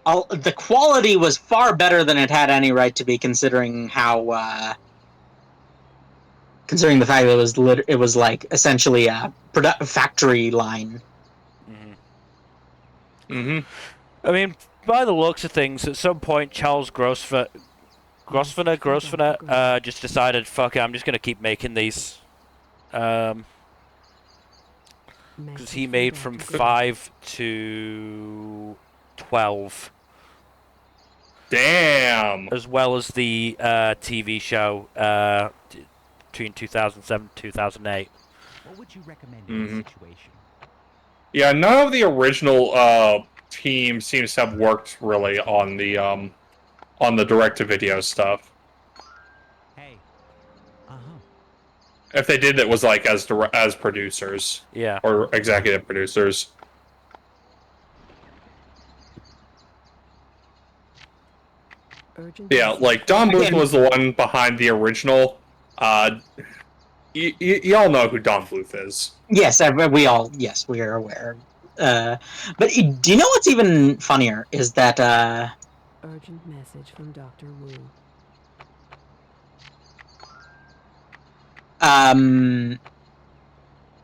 the quality was far better than it had any right to be, considering how... considering the fact that it was like, essentially a factory line. Mm-hmm. Mm-hmm. I mean, by the looks of things, at some point Charles Grosvenor just decided, fuck it, I'm just gonna keep making these. Because he made from 5 to 12. Damn! As well as the TV show between 2007 and 2008. What would you recommend in this situation? Yeah, none of the original team seems to have worked really on the direct-to-video stuff. Hey. If they did, it was like as producers. Yeah. Or executive producers. Yeah, like Don Bluth was the one behind the original. You all know who Don Bluth is. Yes, we are aware. But do you know what's even funnier is that Urgent message from Dr. Wu.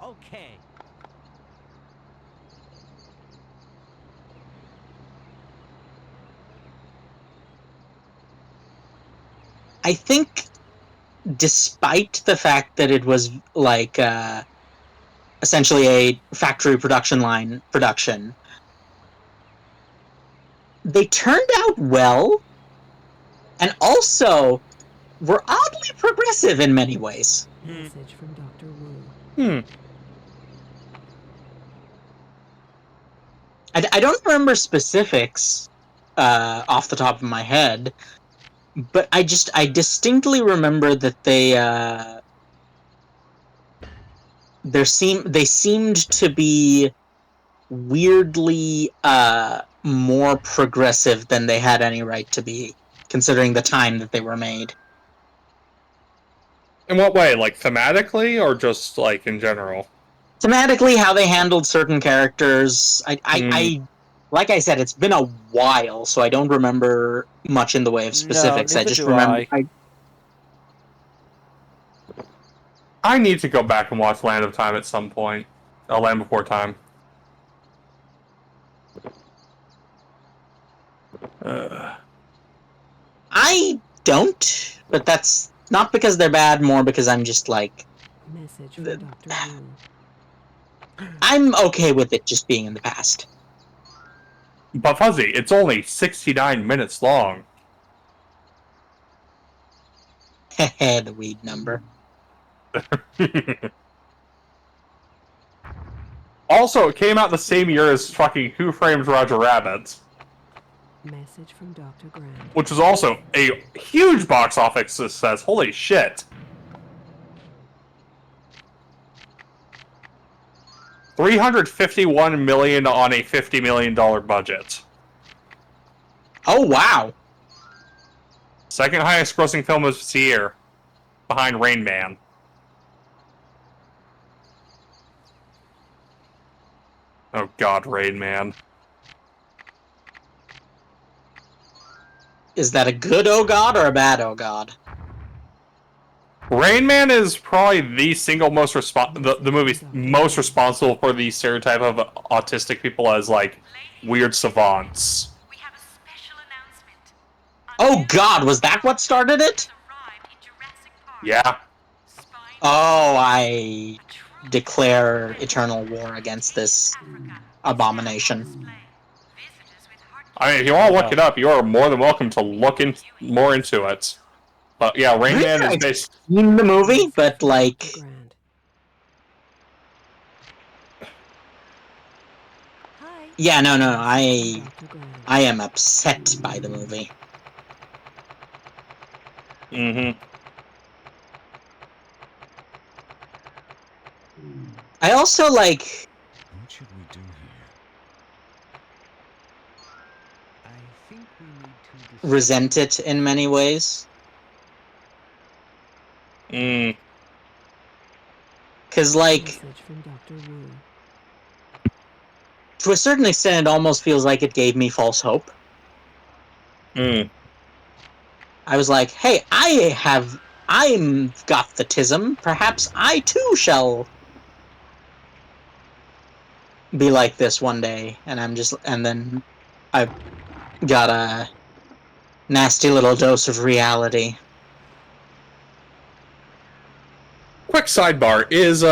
Okay. I think, despite the fact that it was like essentially a factory production, they turned out well, and also were oddly progressive in many ways. Message from Dr. Wu. I don't remember specifics off the top of my head, but I distinctly remember that they seemed to be weirdly more progressive than they had any right to be, considering the time that they were made. In what way? Like thematically, or just like in general? Thematically, how they handled certain characters. I like I said, it's been a while, so I don't remember much in the way of specifics. No, I just do remember. I need to go back and watch Land of Time at some point. Land Before Time. I don't, but that's not because they're bad, more because I'm just like... Message from Dr. Wu. I'm okay with it just being in the past. But Fuzzy, it's only 69 minutes long. Heh, the weed number. Also, it came out the same year as fucking Who Framed Roger Rabbit. Message from Dr. Grant. Which was also a huge box office success. Holy shit. $351 million on a $50 million budget. Oh, wow. Second highest grossing film of this year, behind Rain Man. Oh god, Rain Man. Is that a good oh god or a bad oh god? Rain Man is probably the single most the movie most responsible for the stereotype of autistic people as like weird savants. We have a special announcement. Oh god, was that what started it? Arrived in Jurassic Park. Yeah. Oh, I declare eternal war against this abomination. I mean, if you want to look it up, you are more than welcome to look more into it. But yeah, Rain Man is based. In the movie, but like, yeah, no, I am upset by the movie. Mm-hmm. I also like. What should we do here? I think we need to Resent it in many ways. Because, like, to a certain extent, it almost feels like it gave me false hope. I was like, hey, I'm got the tism. Perhaps I too shall be like this one day. And then I got a nasty little dose of reality. Quick sidebar: is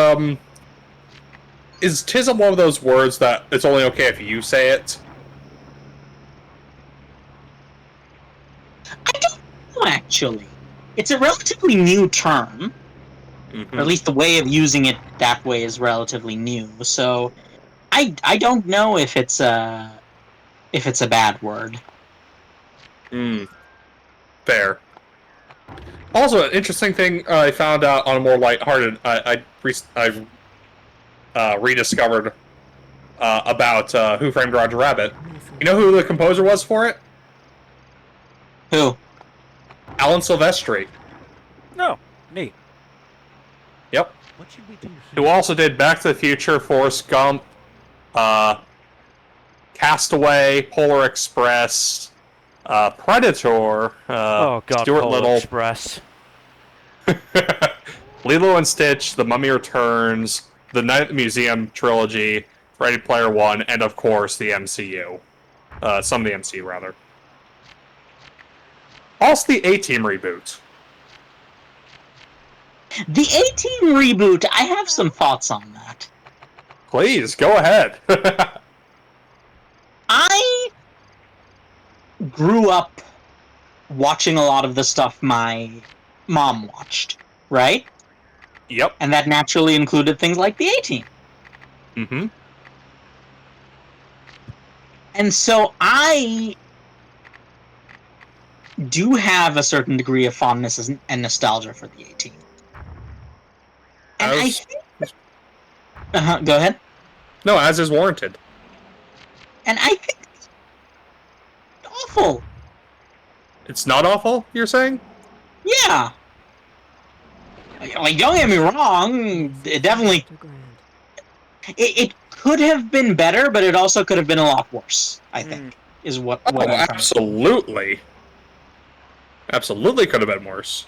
tism one of those words that it's only okay if you say it? I don't know, actually. It's a relatively new term. Or at least the way of using it that way is relatively new. So I don't know if it's a bad word. Fair. Also, an interesting thing I found out on a more lighthearted, I rediscovered about Who Framed Roger Rabbit. You know who the composer was for it? Who? Alan Silvestri. No, neat. Yep. What should we do here? Who also did Back to the Future, Forrest Gump, Castaway, Polar Express, Predator, Oh god, Stuart Polar Little, Express. Lilo and Stitch, The Mummy Returns, the Night at the Museum trilogy, Ready Player One, and of course the MCU. Some of the MCU, rather. Also the A-Team reboot. The A-Team reboot, I have some thoughts on that. Please, go ahead. I grew up watching a lot of the stuff my mom watched, right? Yep. And that naturally included things like the A-Team. Mm-hmm. And so I do have a certain degree of fondness and nostalgia for the A-Team. And I think... go ahead. No, as is warranted. And I think it's awful. It's not awful, you're saying? Yeah. Like, don't get me wrong, it definitely... It could have been better, but it also could have been a lot worse, I think, is what I'm trying to say. Absolutely. Absolutely could have been worse.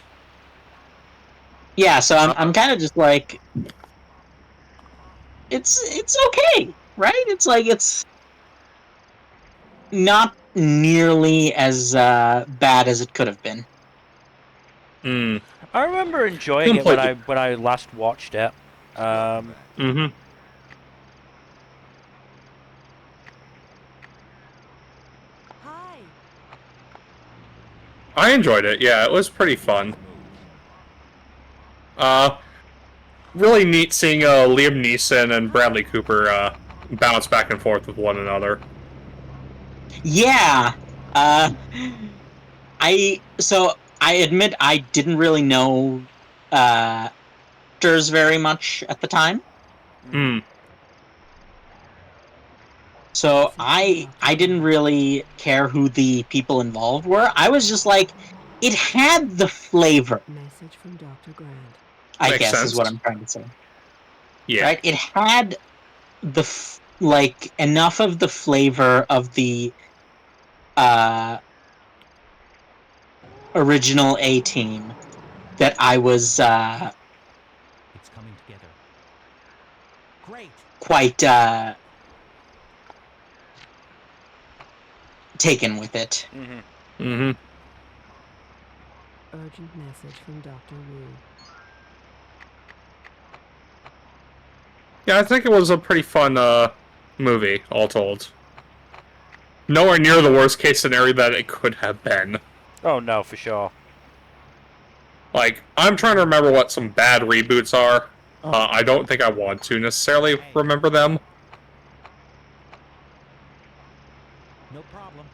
Yeah, so I'm kind of just like... It's okay, right? It's like, it's not nearly as bad as it could have been. I remember enjoying it when I last watched it. Mm-hmm. Hi. I enjoyed it, yeah, it was pretty fun. Really neat seeing Liam Neeson and Bradley Cooper bounce back and forth with one another. Yeah. I admit I didn't really know actors very much at the time. So I didn't really care who the people involved were. I was just like, it had the flavor. Message from Dr. Grant. I guess is what I'm trying to say. Yeah. Right? It had the enough of the flavor of the original A-Team that I was It's coming together. Great. quite taken with it. Mm-hmm. Mm-hmm. Urgent message from Dr. Wu. Yeah, I think it was a pretty fun movie, all told. Nowhere near the worst case scenario that it could have been. Oh no, for sure. Like, I'm trying to remember what some bad reboots are. I don't think I want to necessarily remember them. No problem.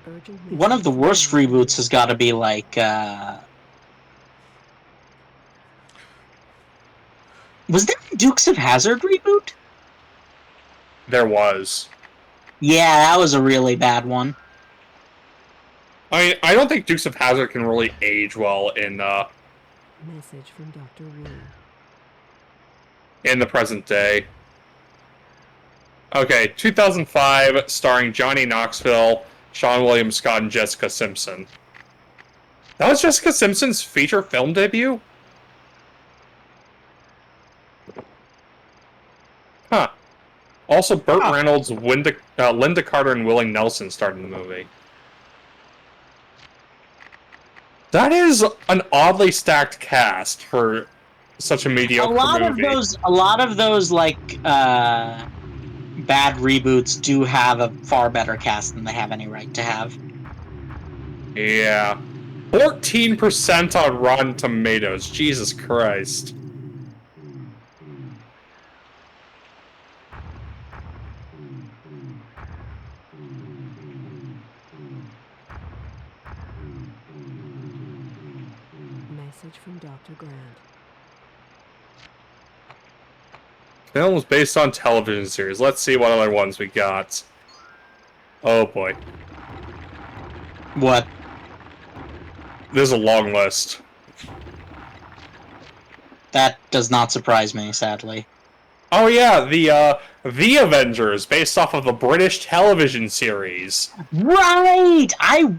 Urgent One of message the from worst Dr. reboots Wu. has got to be like was there a Dukes of Hazzard reboot? There was. Yeah, that was a really bad one. I don't think Dukes of Hazzard can really age well Message from Dr. Wu. in the present day. Okay, 2005, starring Johnny Knoxville, Sean William Scott, and Jessica Simpson. That was Jessica Simpson's feature film debut? Huh. Also, Burt Reynolds, Linda Carter, and Willie Nelson starred in the movie. That is an oddly stacked cast for such a mediocre movie. A lot of those like bad reboots do have a far better cast than they have any right to have. Yeah. 14% on Rotten Tomatoes. Jesus Christ. Message from Dr. Grant. Films based on television series. Let's see what other ones we got. Oh boy. What? There's a long list. That does not surprise me, sadly. Oh yeah, the Avengers, based off of the British television series. Right! I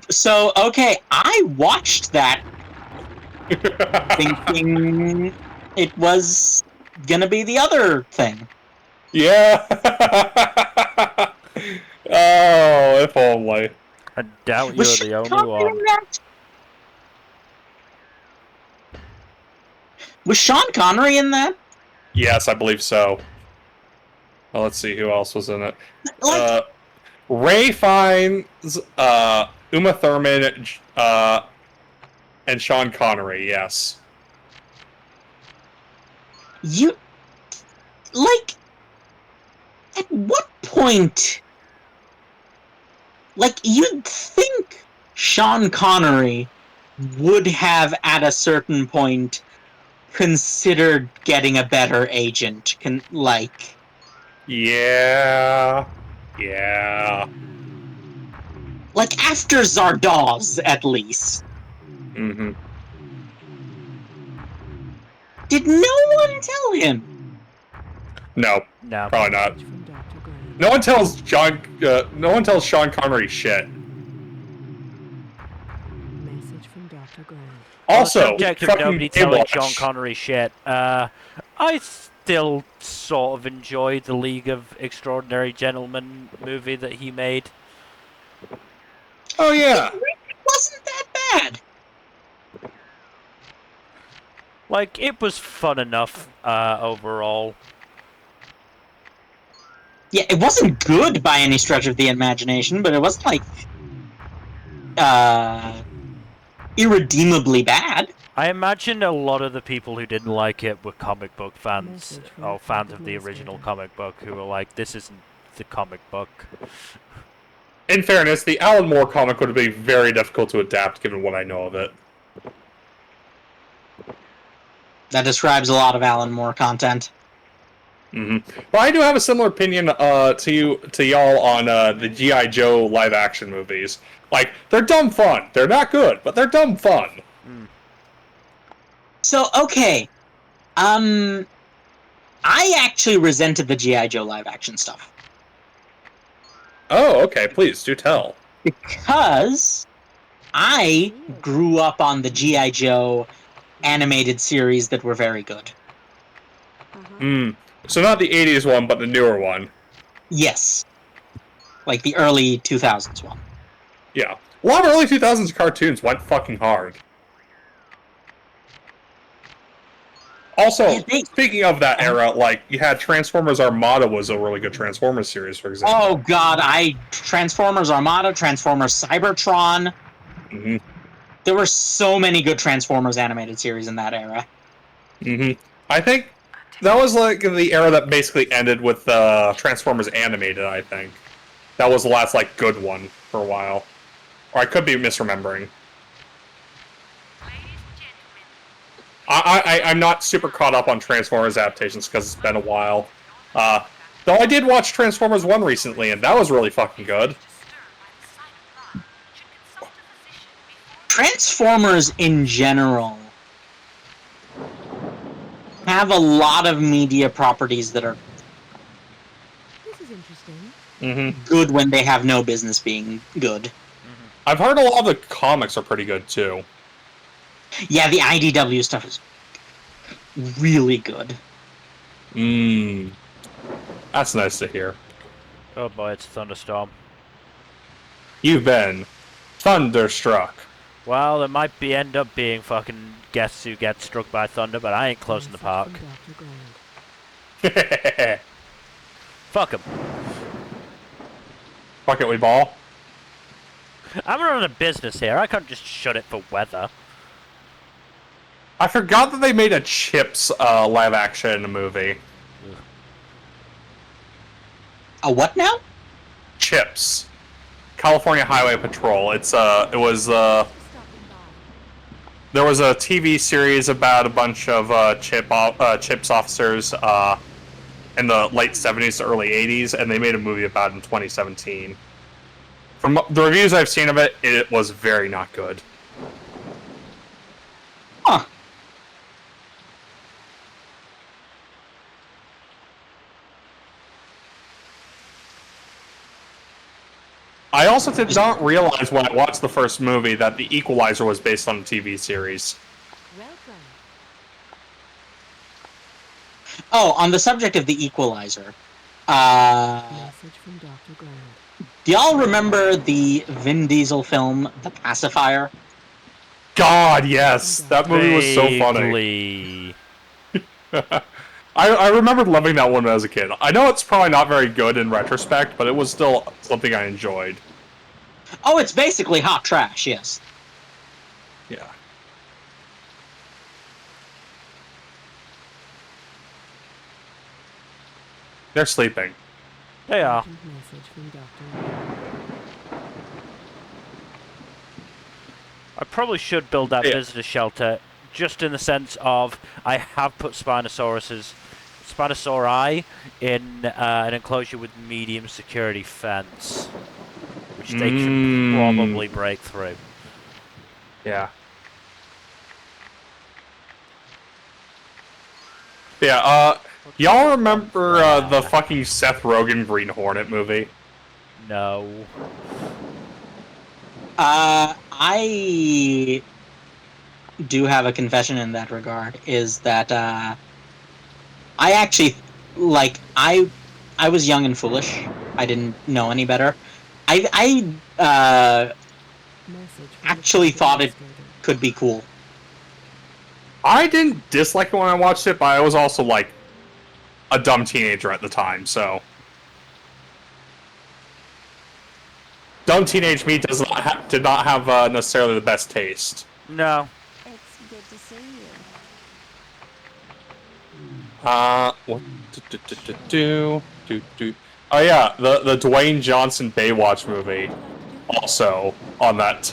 watched that thinking it was gonna be the other thing. Yeah. Oh, if only. I doubt you're Was the Sean only Connery one. in that? Was Sean Connery in that? Yes, I believe so. Well, let's see who else was in it. Like, Ray Fiennes, Uma Thurman, and Sean Connery, yes. you... Like, at what point... Like, you'd think Sean Connery would have, at a certain point, considered getting a better agent. Yeah. Yeah. Like, after Zardoz, at least. Mm-hmm. Did no one tell him? No, No. probably not. Message from Dr. Grant. No one tells Sean Connery shit. Message from Dr. Grant. Also, On the subject of fucking nobody telling Baywatch. Sean Connery shit, I still sort of enjoy the League of Extraordinary Gentlemen movie that he made. Oh yeah. It wasn't that bad. Like, it was fun enough, overall. Yeah, it wasn't good by any stretch of the imagination, but it wasn't, like, irredeemably bad. I imagine a lot of the people who didn't like it were comic book fans, Message from or fans of the Administrator. original comic book, who were like, this isn't the comic book. In fairness, the Alan Moore comic would be very difficult to adapt, given what I know of it. That describes a lot of Alan Moore content. Mm-hmm. But I do have a similar opinion to y'all on the G.I. Joe live-action movies. Like, they're dumb fun. They're not good, but they're dumb fun. So, okay. I actually resented the G.I. Joe live-action stuff. Oh, okay. Please do tell. Because I grew up on the G.I. Joe animated series that were very good. Hmm. So not the '80s one, but the newer one. Yes. Like the early 2000s one. Yeah. A lot of early 2000s cartoons went fucking hard. Yeah, Also, speaking of that era, like, you had Transformers Armada was a really good Transformers series, for example. Oh god, Transformers Armada, Transformers Cybertron. Mm-hmm. There were so many good Transformers animated series in that era. Mm-hmm. I think that was, like, the era that basically ended with Transformers Animated, I think. That was the last, like, good one for a while. Or I could be misremembering. I'm not super caught up on Transformers adaptations because it's been a while. Though I did watch Transformers 1 recently, and that was really fucking good. Transformers in general have a lot of media properties that are This is interesting. Mm-hmm. good when they have no business being good. I've heard a lot of the comics are pretty good, too. Yeah, the IDW stuff is really good. Mmm. That's nice to hear. Oh boy, it's a thunderstorm. You've been thunderstruck. Well, it might end up being fucking guests who get struck by thunder, but I ain't closing the park. Message from Dr. Grant. Fuck 'em. Fuck it, we ball. I'm running a business here. I can't just shut it for weather. I forgot that they made a Chips live action movie. A what now? Chips. California Highway Patrol. It was there was a TV series about a bunch of Chips officers in the late 70s to early 80s, and they made a movie about it in 2017. From the reviews I've seen of it, it was very not good. Huh. I also did not realize when I watched the first movie that The Equalizer was based on a TV series. Welcome. Oh, on the subject of the Equalizer, Message from Dr. Grant. do y'all remember the Vin Diesel film, The Pacifier? God, yes! That movie was so Vaguely. funny. I remembered loving that one as a kid. I know it's probably not very good in retrospect, but it was still something I enjoyed. Oh, it's basically hot trash, yes. Yeah. They're sleeping. They are. Urgent message from Dr. Grant. I probably should build that Yeah. visitor shelter, just in the sense of I have put Spinosauri in an enclosure with medium security fence, which they should probably break through. Yeah. Yeah, y'all remember the fucking Seth Rogen Green Hornet movie? No. I do have a confession in that regard, is that I actually, like, I was young and foolish. I didn't know any better. I Message from actually the thought it administrator. could be cool. I didn't dislike it when I watched it, but I was also, like, a dumb teenager at the time, so... Dumb teenage me did not have necessarily the best taste. No. It's good to see you. What? Oh yeah, the Dwayne Johnson Baywatch movie. Also on that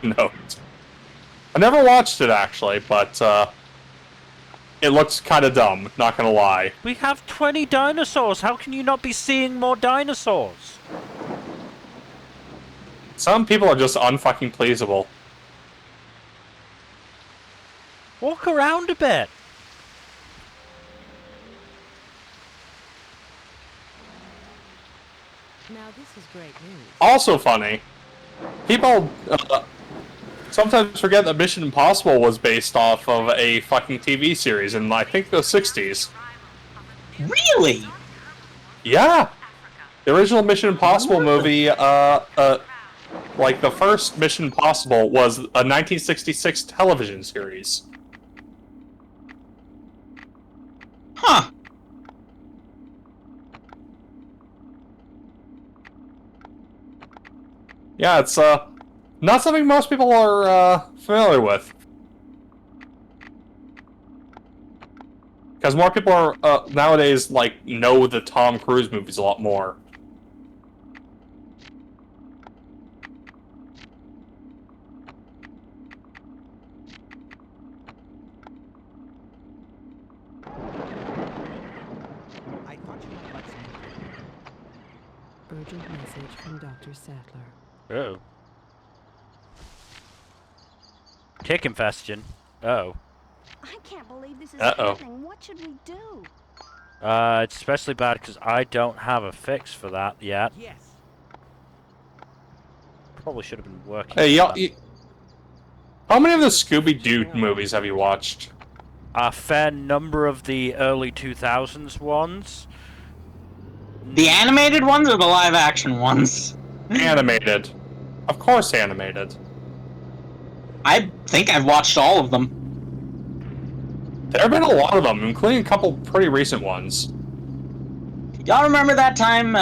note. I never watched it actually, but it looks kind of dumb. Not gonna lie. We have 20 dinosaurs. How can you not be seeing more dinosaurs? Some people are just unfucking pleasable. Walk around a bit. Now this is great news. Also funny. People sometimes forget that Mission Impossible was based off of a fucking TV series in, I think, the 60s. Really? Yeah! The original Mission Impossible movie, like, the first Mission Impossible was a 1966 television series. Huh. Yeah, it's, not something most people are, familiar with. Because more people are, nowadays, like, know the Tom Cruise movies a lot more. I thought you might like some info. Urgent message from Dr. Sattler. Oh. Tick infestation. Oh. I can't believe this is Uh-oh. happening. What should we do? It's especially bad because I don't have a fix for that yet. Yes. Probably should have been working. Hey, on y'all, that. how many of the Scooby-Doo movies have you watched? A fair number of the early 2000s ones. The animated ones or the live action ones? Animated. Of course animated. I think I've watched all of them. There have been a lot of them, including a couple pretty recent ones. Y'all remember that time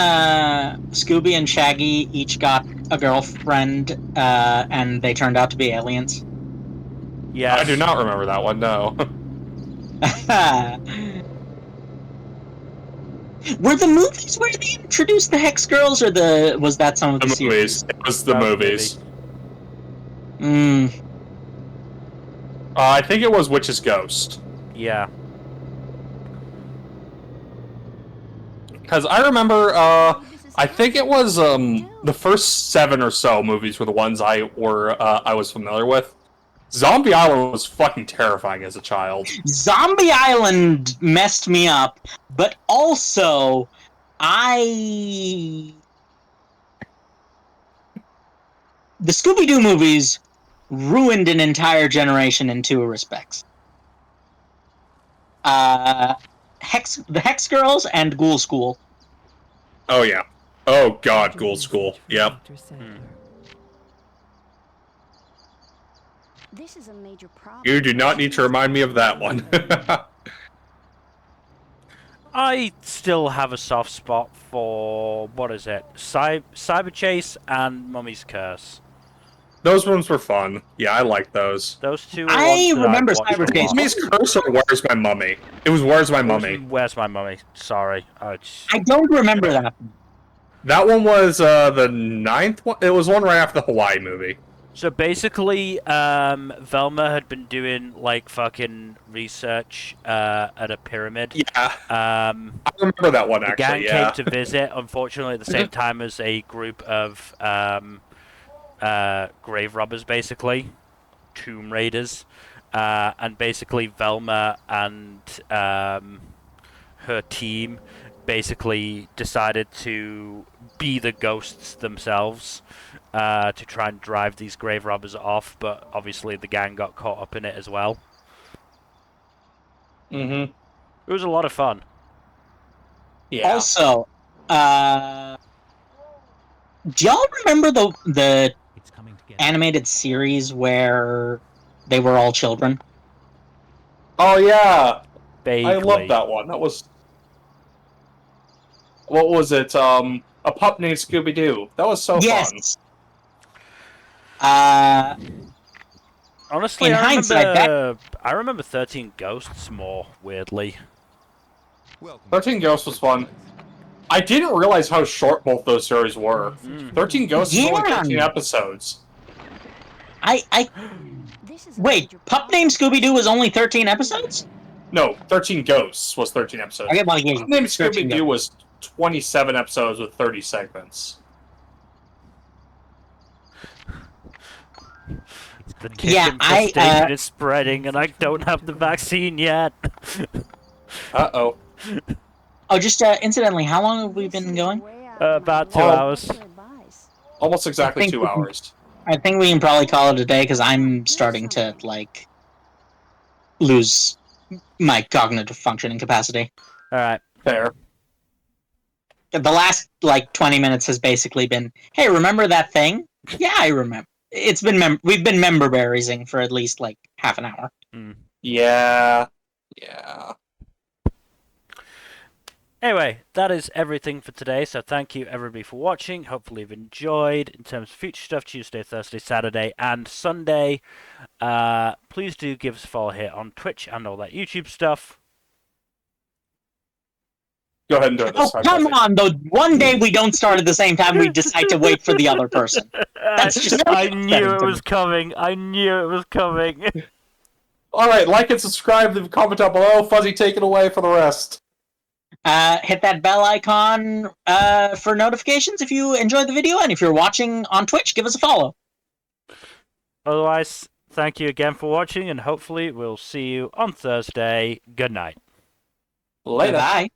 Scooby and Shaggy each got a girlfriend and they turned out to be aliens? Yes. I do not remember that one, no. Were the movies where they introduced the Hex Girls, or was that some of the The series? movies. It was the That was the movies. I think it was Witch's Ghost. Yeah. Because I remember, I think it was, the first 7 or so movies were the ones I was familiar with. Zombie Island was fucking terrifying as a child. Zombie Island messed me up, but also the Scooby-Doo movies ruined an entire generation in 2 respects. The Hex Girls and Ghoul School. Oh, yeah. Oh, God, Ghoul School. Yep. Dr. Sattler. This is a major problem. You do not need to remind me of that one. I still have a soft spot for, what is it? Cyber Chase and Mummy's Curse. Those ones were fun. Yeah, I like those. Those two are I ones that remember I've watched Cyber a Chase. lot. Mummy's Curse or Where's My Mummy? It was Where's My Mummy. Where's My Mummy? Sorry. I don't remember that. That one was the 9th one. It was one right after the Hawaii movie. So basically, Velma had been doing like fucking research at a pyramid. Yeah, I remember that one the actually. gang Yeah. came to visit, unfortunately, at the same time as a group of grave robbers, basically, tomb raiders, and basically Velma and her team basically decided to be the ghosts themselves. To try and drive these grave robbers off, but obviously the gang got caught up in it as well. Mm-hmm. It was a lot of fun. Yeah. Also, do y'all remember the It's coming together. animated series where they were all children? Oh yeah, Vaguely. I love that one. That was. What was it? A pup named Scooby Doo. That was so fun. Yes. Honestly, in hindsight, I remember 13 Ghosts more, weirdly. 13 Ghosts was fun. I didn't realize how short both those series were. 13 Ghosts is only 13 episodes. Wait, Pup Named Scooby-Doo was only 13 episodes? No, 13 Ghosts was 13 episodes. Okay, well, yeah, Pup Named 13 Scooby Doo was 27 episodes with 30 segments. The tick Yeah, infestation is spreading, and I don't have the vaccine yet. Uh-oh. Oh, just incidentally, how long have we been going? About 2 Oh. hours. Almost exactly I think 2 we can- hours. I think we can probably call it a day because I'm starting to like lose my cognitive functioning capacity. All right. Fair. The last like 20 minutes has basically been, hey, remember that thing? Yeah, I remember. It's been we've been member berriesing for at least like half an hour. Yeah. Yeah. Anyway, that is everything for today. So thank you everybody for watching. Hopefully you've enjoyed. In terms of future stuff, Tuesday, Thursday, Saturday, and Sunday. Please do give us a follow here on Twitch and all that YouTube stuff. Go ahead and do it Oh, this time. come Jesse. on, though. One day we don't start at the same time, we decide to wait for the other person. That's just I upsetting knew it to was me. coming. I knew it was coming. Alright, like and subscribe, leave a comment down below. Fuzzy, take it away for the rest. Hit that bell icon for notifications if you enjoyed the video, and if you're watching on Twitch, give us a follow. Otherwise, thank you again for watching, and hopefully we'll see you on Thursday. Good night. Later. Bye.